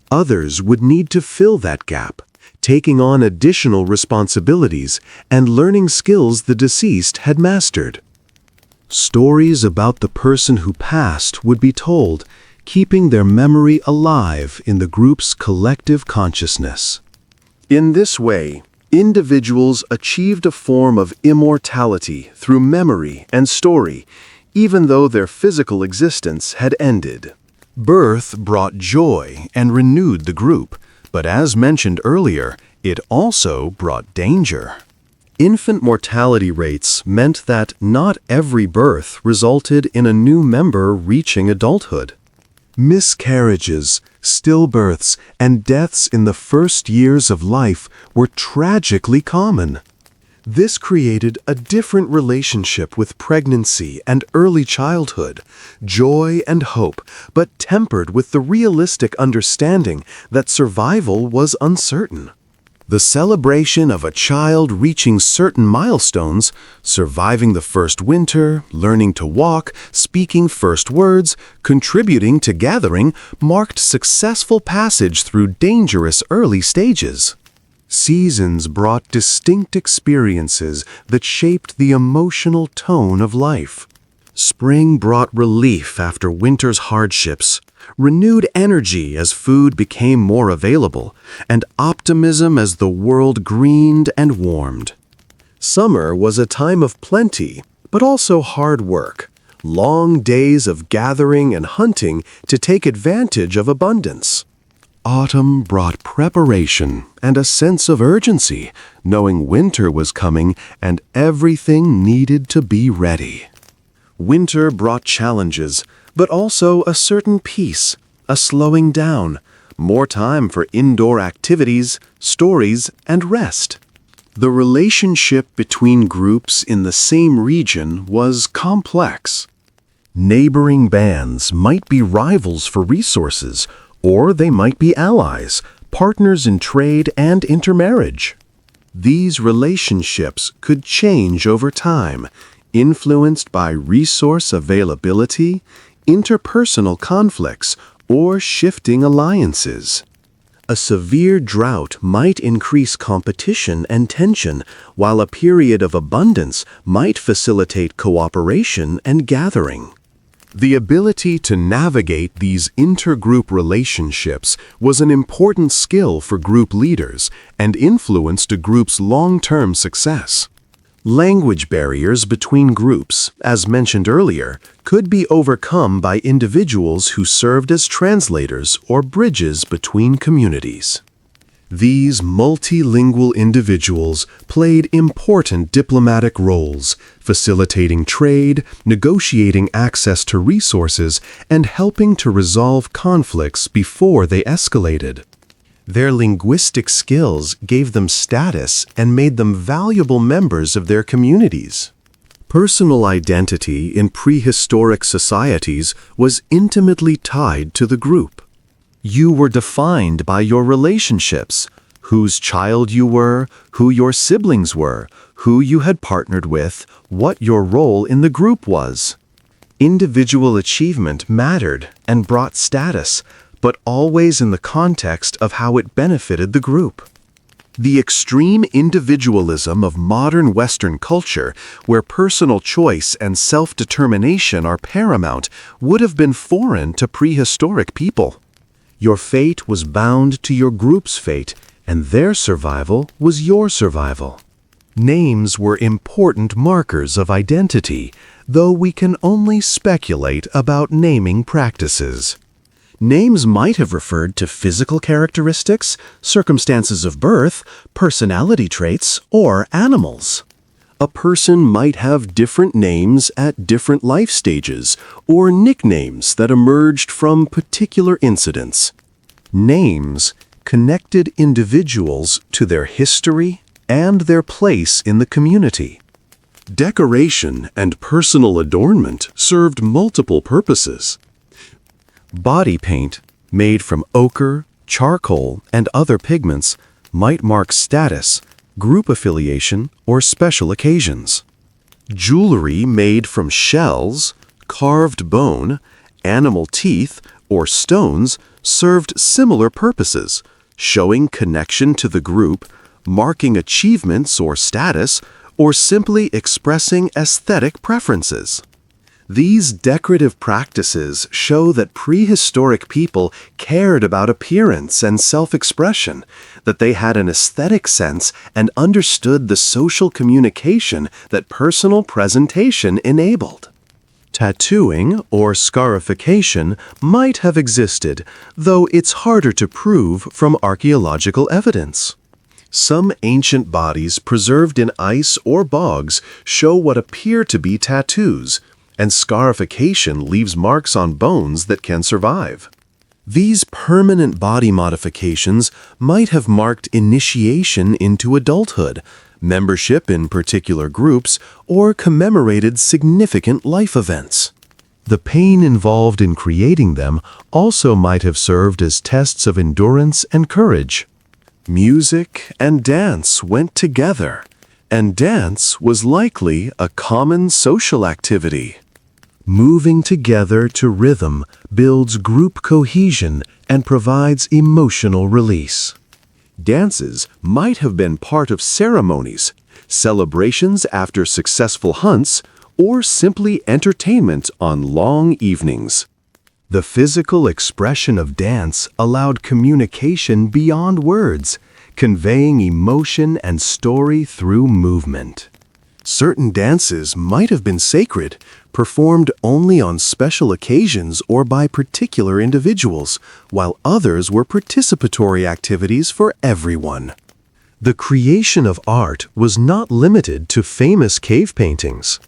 Others would need to fill that gap, taking on additional responsibilities and learning skills the deceased had mastered. Stories about the person who passed would be told, keeping their memory alive in the group's collective consciousness. In this way, Individuals achieved a form of immortality through memory and story, even though their physical existence had ended. Birth brought joy and renewed the group, but as mentioned earlier, it also brought danger. Infant mortality rates meant that not every birth resulted in a new member reaching adulthood. Miscarriages, stillbirths, and deaths in the first years of life were tragically common. This created a different relationship with pregnancy and early childhood, joy and hope, but tempered with the realistic understanding that survival was uncertain. The celebration of a child reaching certain milestones, surviving the first winter, learning to walk, speaking first words, contributing to gathering, marked successful passage through dangerous early stages. Seasons brought distinct experiences that shaped the emotional tone of life. Spring brought relief after winter's hardships, renewed energy as food became more available, and optimism as the world greened and warmed. Summer was a time of plenty, but also hard work, long days of gathering and hunting to take advantage of abundance. Autumn brought preparation and a sense of urgency, knowing winter was coming and everything needed to be ready. Winter brought challenges, but also a certain peace, a slowing down, more time for indoor activities, stories, and rest. The relationship between groups in the same region was complex. Neighboring bands might be rivals for resources, or they might be allies, partners in trade and intermarriage. These relationships could change over time, influenced by resource availability, interpersonal conflicts, or shifting alliances. A severe drought might increase competition and tension, while a period of abundance might facilitate cooperation and gathering. The ability to navigate these intergroup relationships was an important skill for group leaders and influenced a group's long-term success. Language barriers between groups, as mentioned earlier, could be overcome by individuals who served as translators or bridges between communities. These multilingual individuals played important diplomatic roles, facilitating trade, negotiating access to resources, and helping to resolve conflicts before they escalated. Their linguistic skills gave them status and made them valuable members of their communities. Personal identity in prehistoric societies was intimately tied to the group. You were defined by your relationships, whose child you were, who your siblings were, who you had partnered with, what your role in the group was. Individual achievement mattered and brought status, but always in the context of how it benefited the group. The extreme individualism of modern Western culture, where personal choice and self-determination are paramount, would have been foreign to prehistoric people. Your fate was bound to your group's fate, and their survival was your survival. Names were important markers of identity, though we can only speculate about naming practices. Names might have referred to physical characteristics, circumstances of birth, personality traits, or animals. A person might have different names at different life stages, or nicknames that emerged from particular incidents. Names connected individuals to their history and their place in the community. Decoration and personal adornment served multiple purposes. Body paint, made from ochre, charcoal, and other pigments, might mark status, group affiliation, or special occasions. Jewelry made from shells, carved bone, animal teeth, or stones served similar purposes, showing connection to the group, marking achievements or status, or simply expressing aesthetic preferences. These decorative practices show that prehistoric people cared about appearance and self-expression, that they had an aesthetic sense and understood the social communication that personal presentation enabled. Tattooing or scarification might have existed, though it's harder to prove from archaeological evidence. Some ancient bodies preserved in ice or bogs show what appear to be tattoos, and scarification leaves marks on bones that can survive. These permanent body modifications might have marked initiation into adulthood, membership in particular groups, or commemorated significant life events. The pain involved in creating them also might have served as tests of endurance and courage. Music and dance went together, and dance was likely a common social activity. Moving together to rhythm builds group cohesion and provides emotional release. Dances might have been part of ceremonies, celebrations after successful hunts, or simply entertainment on long evenings. The physical expression of dance allowed communication beyond words, conveying emotion and story through movement. Certain dances might have been sacred, performed only on special occasions or by particular individuals, while others were participatory activities for everyone. The creation of art was not limited to famous cave paintings.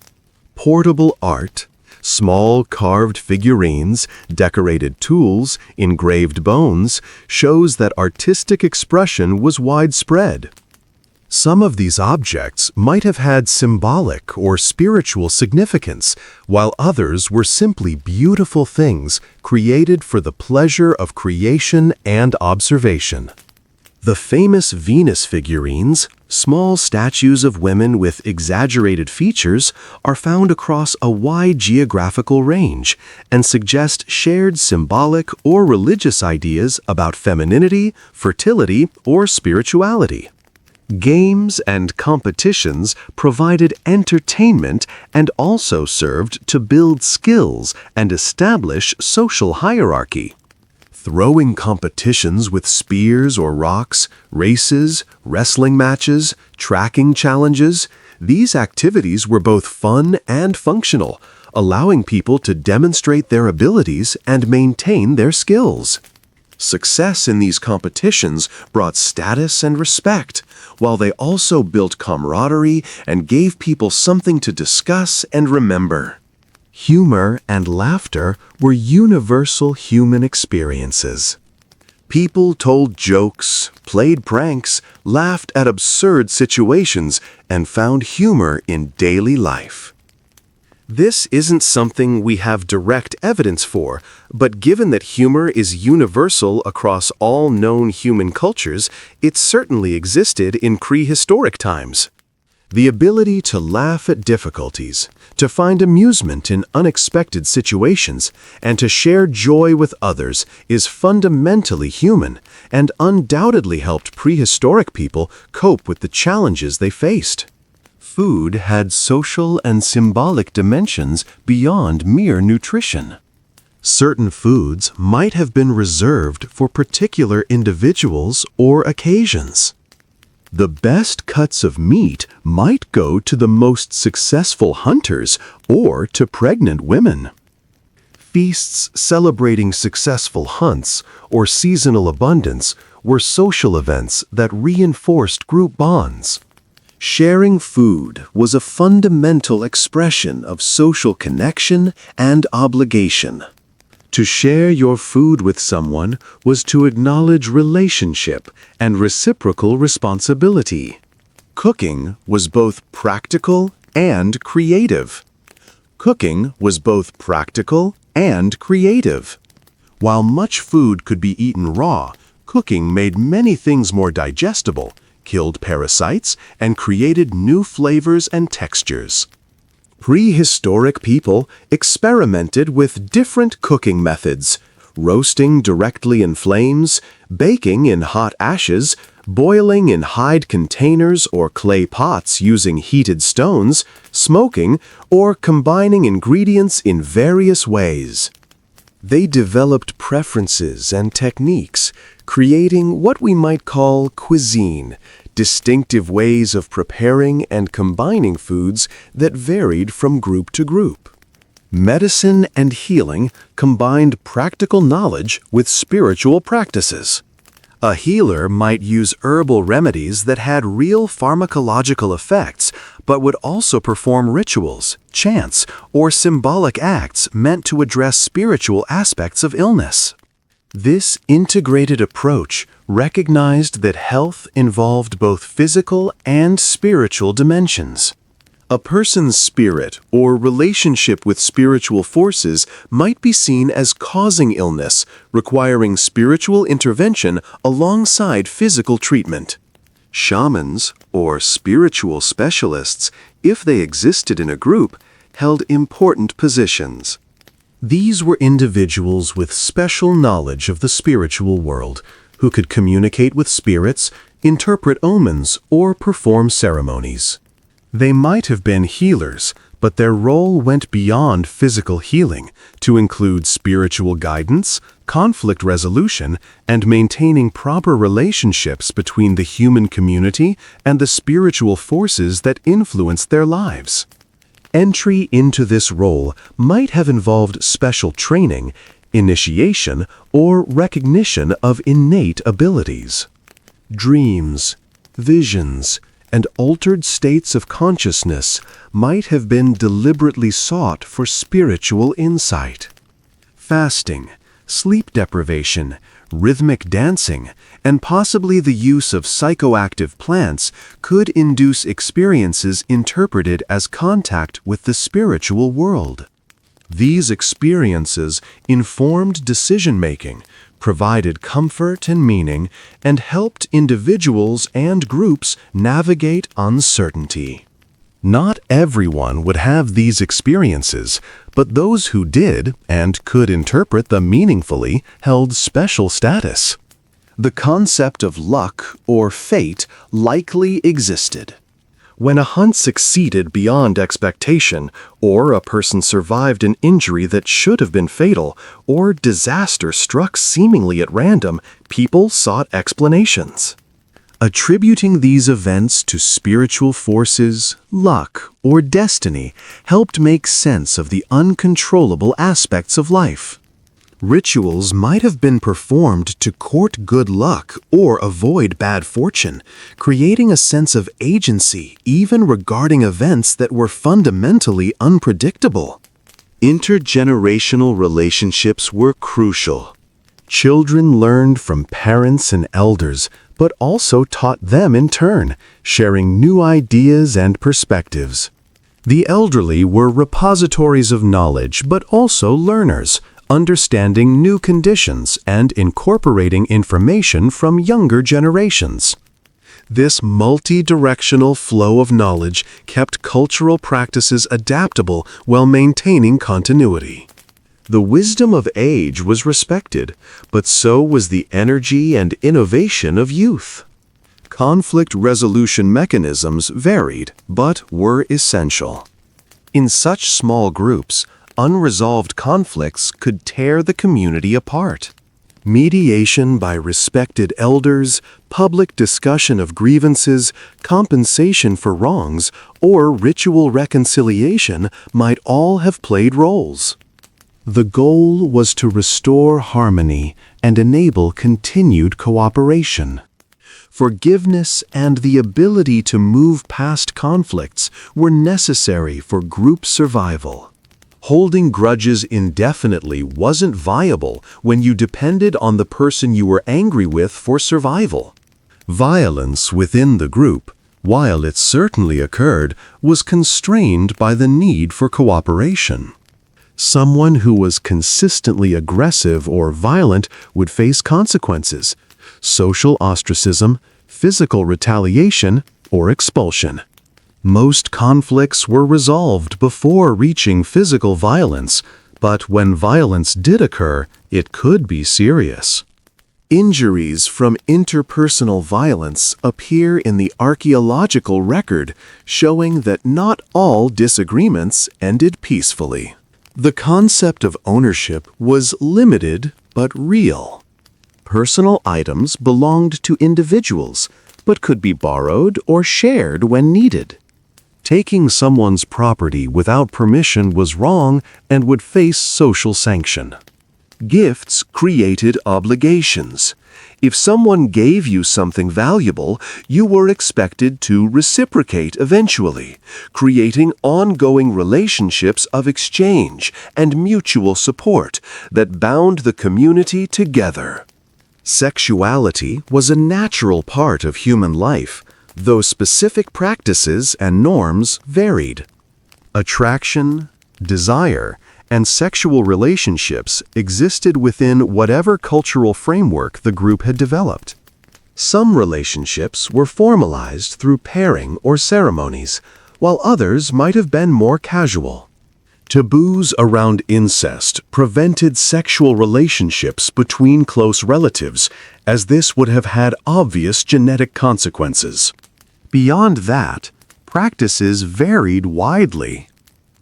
Portable art, small carved figurines, decorated tools, engraved bones, shows that artistic expression was widespread. Some of these objects might have had symbolic or spiritual significance, while others were simply beautiful things created for the pleasure of creation and observation. The famous Venus figurines, small statues of women with exaggerated features, are found across a wide geographical range and suggest shared symbolic or religious ideas about femininity, fertility, or spirituality. Games and competitions provided entertainment and also served to build skills and establish social hierarchy. Throwing competitions with spears or rocks, races, wrestling matches, tracking challenges, these activities were both fun and functional, allowing people to demonstrate their abilities and maintain their skills. Success in these competitions brought status and respect, while they also built camaraderie and gave people something to discuss and remember. Humor and laughter were universal human experiences. People told jokes, played pranks, laughed at absurd situations, and found humor in daily life. This isn't something we have direct evidence for, but given that humor is universal across all known human cultures, it certainly existed in prehistoric times. The ability to laugh at difficulties, to find amusement in unexpected situations, and to share joy with others is fundamentally human and undoubtedly helped prehistoric people cope with the challenges they faced. Food had social and symbolic dimensions beyond mere nutrition. Certain foods might have been reserved for particular individuals or occasions. The best cuts of meat might go to the most successful hunters or to pregnant women. Feasts celebrating successful hunts or seasonal abundance were social events that reinforced group bonds. Sharing food was a fundamental expression of social connection and obligation. To share your food with someone was to acknowledge relationship and reciprocal responsibility. Cooking was both practical and creative. Cooking was both practical and creative. While much food could be eaten raw, cooking made many things more digestible, killed parasites, and created new flavors and textures. Prehistoric people experimented with different cooking methods, roasting directly in flames, baking in hot ashes, boiling in hide containers or clay pots using heated stones, smoking, or combining ingredients in various ways. They developed preferences and techniques, creating what we might call cuisine, distinctive ways of preparing and combining foods that varied from group to group. Medicine and healing combined practical knowledge with spiritual practices. A healer might use herbal remedies that had real pharmacological effects, but would also perform rituals, chants, or symbolic acts meant to address spiritual aspects of illness. This integrated approach recognized that health involved both physical and spiritual dimensions. A person's spirit or relationship with spiritual forces might be seen as causing illness, requiring spiritual intervention alongside physical treatment. Shamans, or spiritual specialists, if they existed in a group, held important positions. These were individuals with special knowledge of the spiritual world, who could communicate with spirits, interpret omens, or perform ceremonies. They might have been healers, but their role went beyond physical healing to include spiritual guidance, conflict resolution, and maintaining proper relationships between the human community and the spiritual forces that influenced their lives. Entry into this role might have involved special training, initiation, or recognition of innate abilities. Dreams, visions, and altered states of consciousness might have been deliberately sought for spiritual insight. Fasting, sleep deprivation, rhythmic dancing, and possibly the use of psychoactive plants could induce experiences interpreted as contact with the spiritual world. These experiences informed decision-making, provided comfort and meaning, and helped individuals and groups navigate uncertainty. Not everyone would have these experiences, but those who did and could interpret them meaningfully held special status. The concept of luck or fate likely existed. When a hunt succeeded beyond expectation, or a person survived an injury that should have been fatal, or disaster struck seemingly at random, people sought explanations. Attributing these events to spiritual forces, luck, or destiny helped make sense of the uncontrollable aspects of life. Rituals might have been performed to court good luck or avoid bad fortune, creating a sense of agency even regarding events that were fundamentally unpredictable. Intergenerational relationships were crucial. Children learned from parents and elders, but also taught them in turn, sharing new ideas and perspectives. The elderly were repositories of knowledge, but also learners, understanding new conditions and incorporating information from younger generations. This multi-directional flow of knowledge kept cultural practices adaptable while maintaining continuity. The wisdom of age was respected, but so was the energy and innovation of youth. Conflict resolution mechanisms varied, but were essential. In such small groups, unresolved conflicts could tear the community apart. Mediation by respected elders, public discussion of grievances, compensation for wrongs, or ritual reconciliation might all have played roles. The goal was to restore harmony and enable continued cooperation. Forgiveness and the ability to move past conflicts were necessary for group survival. Holding grudges indefinitely wasn't viable when you depended on the person you were angry with for survival. Violence within the group, while it certainly occurred, was constrained by the need for cooperation. Someone who was consistently aggressive or violent would face consequences: social ostracism, physical retaliation, or expulsion. Most conflicts were resolved before reaching physical violence, but when violence did occur, it could be serious. Injuries from interpersonal violence appear in the archaeological record, showing that not all disagreements ended peacefully. The concept of ownership was limited but real. Personal items belonged to individuals, but could be borrowed or shared when needed. Taking someone's property without permission was wrong and would face social sanction. Gifts created obligations. If someone gave you something valuable, you were expected to reciprocate eventually, creating ongoing relationships of exchange and mutual support that bound the community together. Sexuality was a natural part of human life, though specific practices and norms varied. Attraction, desire, and sexual relationships existed within whatever cultural framework the group had developed. Some relationships were formalized through pairing or ceremonies, while others might have been more casual. Taboos around incest prevented sexual relationships between close relatives, as this would have had obvious genetic consequences. Beyond that, practices varied widely.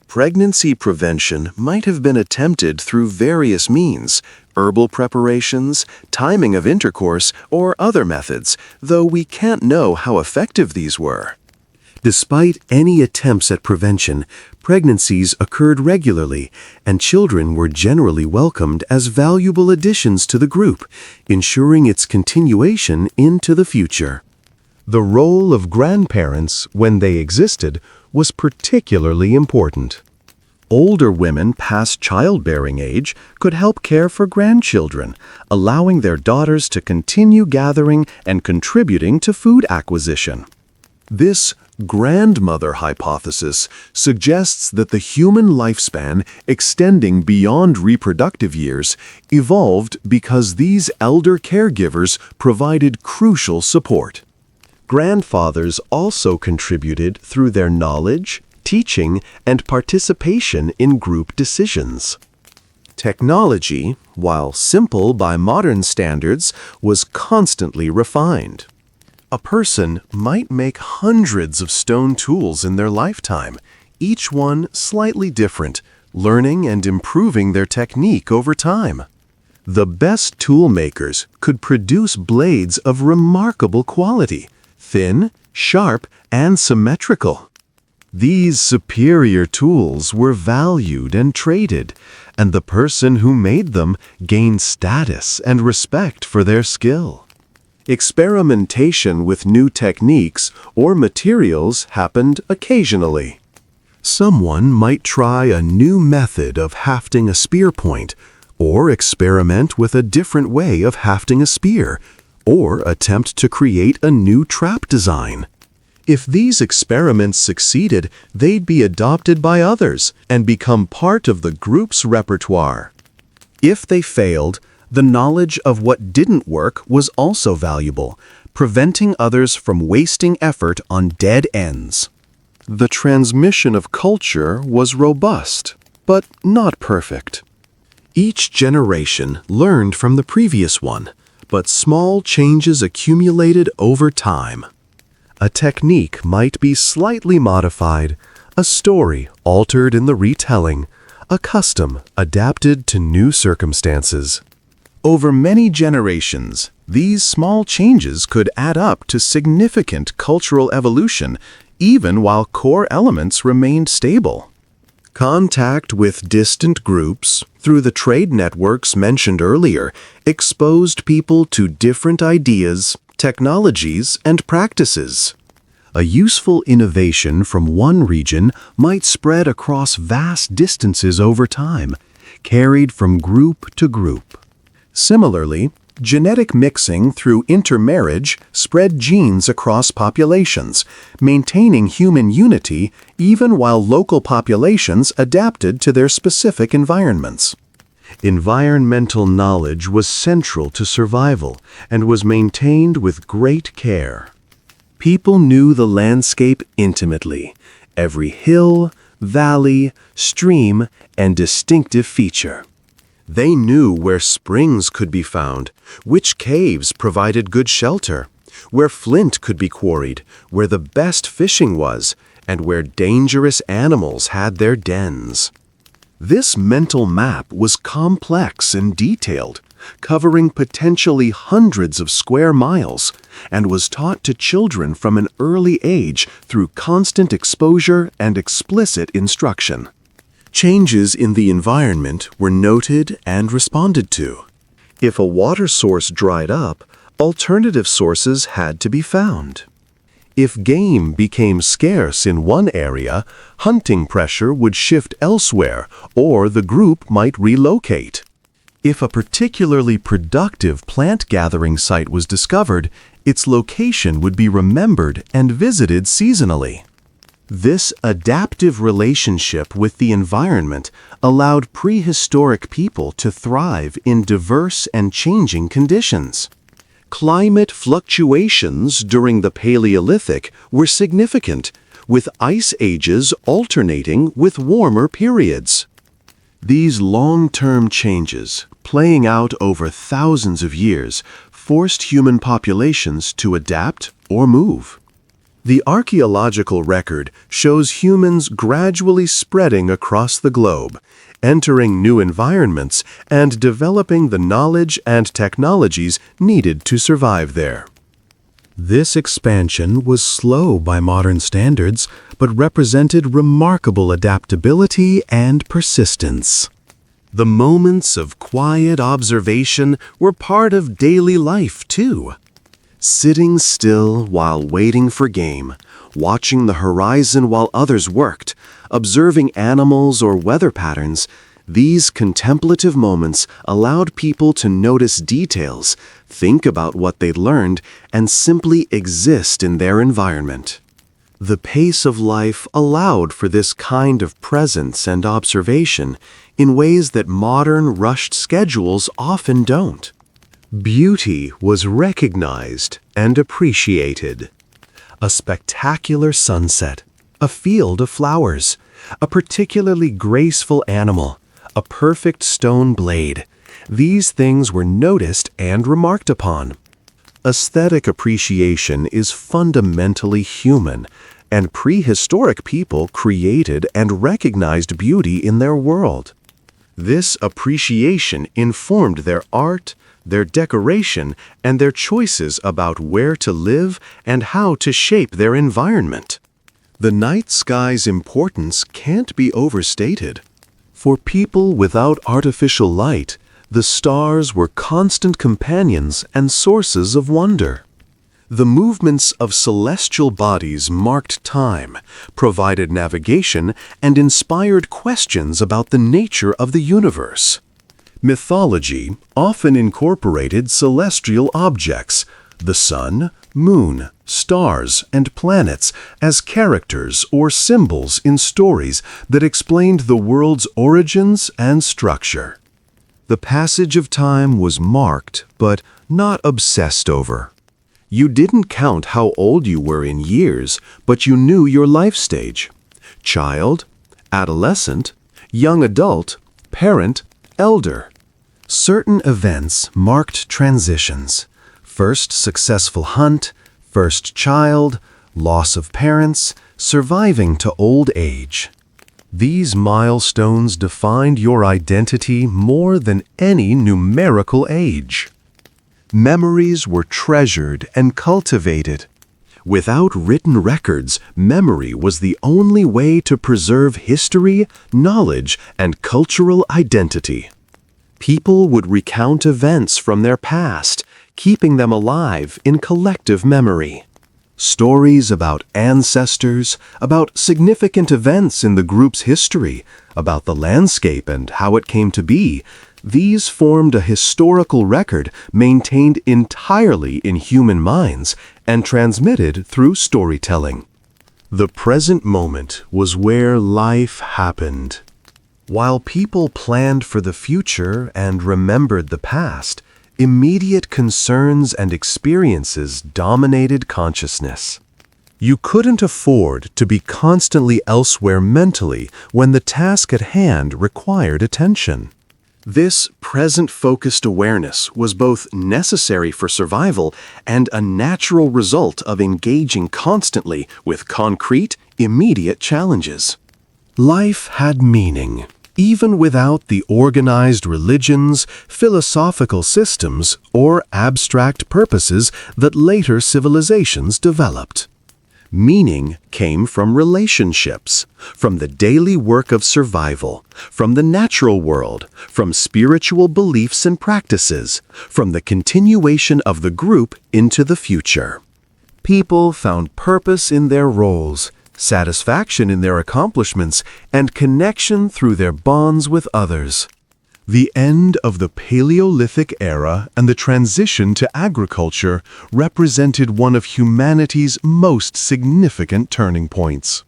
Pregnancy prevention might have been attempted through various means, herbal preparations, timing of intercourse, or other methods, though we can't know how effective these were. Despite any attempts at prevention, pregnancies occurred regularly, and children were generally welcomed as valuable additions to the group, ensuring its continuation into the future. The role of grandparents, when they existed, was particularly important. Older women past childbearing age could help care for grandchildren, allowing their daughters to continue gathering and contributing to food acquisition. This grandmother hypothesis suggests that the human lifespan, extending beyond reproductive years, evolved because these elder caregivers provided crucial support. Grandfathers also contributed through their knowledge, teaching, and participation in group decisions. Technology, while simple by modern standards, was constantly refined. A person might make hundreds of stone tools in their lifetime, each one slightly different, learning and improving their technique over time. The best tool makers could produce blades of remarkable quality, thin, sharp, and symmetrical. These superior tools were valued and traded, and the person who made them gained status and respect for their skill. Experimentation with new techniques or materials happened occasionally. Someone might try a new method of hafting a spear point, or experiment with a different way of hafting a spear, or attempt to create a new trap design. If these experiments succeeded, they'd be adopted by others and become part of the group's repertoire. If they failed, the knowledge of what didn't work was also valuable, preventing others from wasting effort on dead ends. The transmission of culture was robust, but not perfect. Each generation learned from the previous one, but small changes accumulated over time. A technique might be slightly modified, a story altered in the retelling, a custom adapted to new circumstances. Over many generations, these small changes could add up to significant cultural evolution, even while core elements remained stable. Contact with distant groups, through the trade networks mentioned earlier, exposed people to different ideas, technologies, and practices. A useful innovation from one region might spread across vast distances over time, carried from group to group. Similarly, genetic mixing through intermarriage spread genes across populations, maintaining human unity even while local populations adapted to their specific environments. Environmental knowledge was central to survival and was maintained with great care. People knew the landscape intimately, every hill, valley, stream, and distinctive feature. They knew where springs could be found, which caves provided good shelter, where flint could be quarried, where the best fishing was, and where dangerous animals had their dens. This mental map was complex and detailed, covering potentially hundreds of square miles, and was taught to children from an early age through constant exposure and explicit instruction. Changes in the environment were noted and responded to. If a water source dried up, alternative sources had to be found. If game became scarce in one area, hunting pressure would shift elsewhere, or the group might relocate. If a particularly productive plant-gathering site was discovered, its location would be remembered and visited seasonally. This adaptive relationship with the environment allowed prehistoric people to thrive in diverse and changing conditions. Climate fluctuations during the Paleolithic were significant, with ice ages alternating with warmer periods. These long-term changes, playing out over thousands of years, forced human populations to adapt or move. The archaeological record shows humans gradually spreading across the globe, entering new environments and developing the knowledge and technologies needed to survive there. This expansion was slow by modern standards, but represented remarkable adaptability and persistence. The moments of quiet observation were part of daily life, too. Sitting still while waiting for game, watching the horizon while others worked, observing animals or weather patterns, these contemplative moments allowed people to notice details, think about what they'd learned, and simply exist in their environment. The pace of life allowed for this kind of presence and observation in ways that modern rushed schedules often don't. Beauty was recognized and appreciated. A spectacular sunset, a field of flowers, a particularly graceful animal, a perfect stone blade. These things were noticed and remarked upon. Aesthetic appreciation is fundamentally human, and prehistoric people created and recognized beauty in their world. This appreciation informed their art, their decoration, and their choices about where to live and how to shape their environment. The night sky's importance can't be overstated. For people without artificial light, the stars were constant companions and sources of wonder. The movements of celestial bodies marked time, provided navigation, and inspired questions about the nature of the universe. Mythology often incorporated celestial objects, the sun, moon, stars, and planets, as characters or symbols in stories that explained the world's origins and structure. The passage of time was marked, but not obsessed over. You didn't count how old you were in years, but you knew your life stage: child, adolescent, young adult, parent, elder. Certain events marked transitions: first successful hunt, first child, loss of parents, surviving to old age. These milestones defined your identity more than any numerical age. Memories were treasured and cultivated. Without written records, memory was the only way to preserve history, knowledge, and cultural identity. People would recount events from their past, keeping them alive in collective memory. Stories about ancestors, about significant events in the group's history, about the landscape and how it came to be, these formed a historical record maintained entirely in human minds and transmitted through storytelling. The present moment was where life happened. While people planned for the future and remembered the past, immediate concerns and experiences dominated consciousness. You couldn't afford to be constantly elsewhere mentally when the task at hand required attention. This present-focused awareness was both necessary for survival and a natural result of engaging constantly with concrete, immediate challenges. Life had meaning, even without the organized religions, philosophical systems, or abstract purposes that later civilizations developed. Meaning came from relationships, from the daily work of survival, from the natural world, from spiritual beliefs and practices, from the continuation of the group into the future. People found purpose in their roles, satisfaction in their accomplishments, and connection through their bonds with others. The end of the Paleolithic era and the transition to agriculture represented one of humanity's most significant turning points.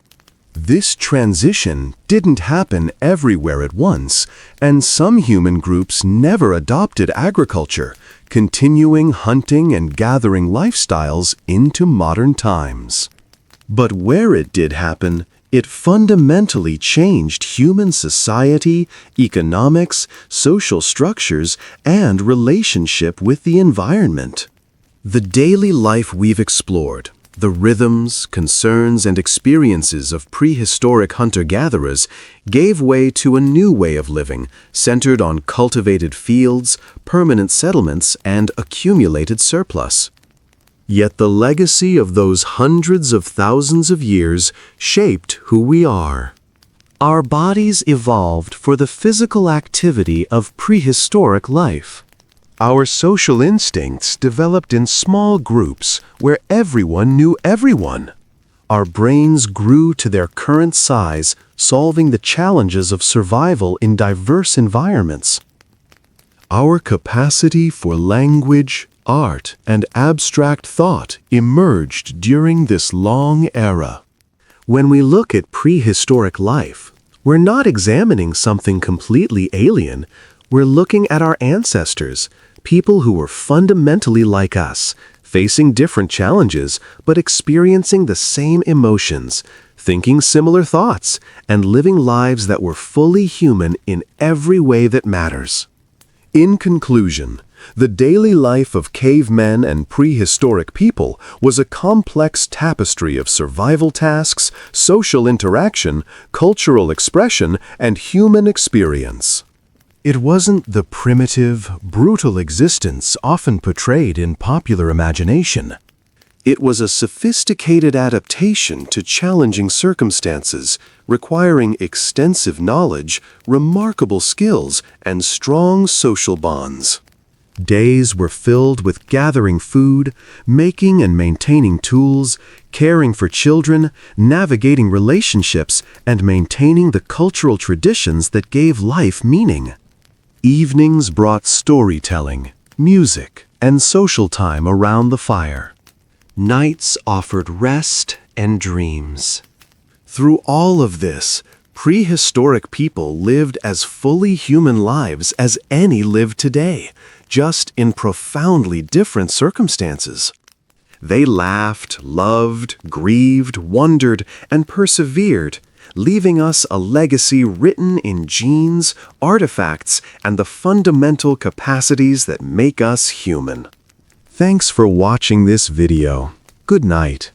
This transition didn't happen everywhere at once, and some human groups never adopted agriculture, continuing hunting and gathering lifestyles into modern times. But where it did happen, it fundamentally changed human society, economics, social structures, and relationship with the environment. The daily life we've explored, the rhythms, concerns, and experiences of prehistoric hunter-gatherers gave way to a new way of living, centered on cultivated fields, permanent settlements, and accumulated surplus. Yet the legacy of those hundreds of thousands of years shaped who we are. Our bodies evolved for the physical activity of prehistoric life. Our social instincts developed in small groups where everyone knew everyone. Our brains grew to their current size, solving the challenges of survival in diverse environments. Our capacity for language, art, and abstract thought emerged during this long era. When we look at prehistoric life, we're not examining something completely alien. We're looking at our ancestors, people who were fundamentally like us, facing different challenges but experiencing the same emotions, thinking similar thoughts, and living lives that were fully human in every way that matters. In conclusion, the daily life of cavemen and prehistoric people was a complex tapestry of survival tasks, social interaction, cultural expression, and human experience. It wasn't the primitive, brutal existence often portrayed in popular imagination. It was a sophisticated adaptation to challenging circumstances, requiring extensive knowledge, remarkable skills, and strong social bonds. Days were filled with gathering food, making and maintaining tools, caring for children, navigating relationships, and maintaining the cultural traditions that gave life meaning. Evenings brought storytelling, music, and social time around the fire. Nights offered rest and dreams. Through all of this, prehistoric people lived as fully human lives as any live today, just in profoundly different circumstances. They laughed, loved, grieved, wondered, and persevered, leaving us a legacy written in genes, artifacts, and the fundamental capacities that make us human. Thanks for watching this video. Good night.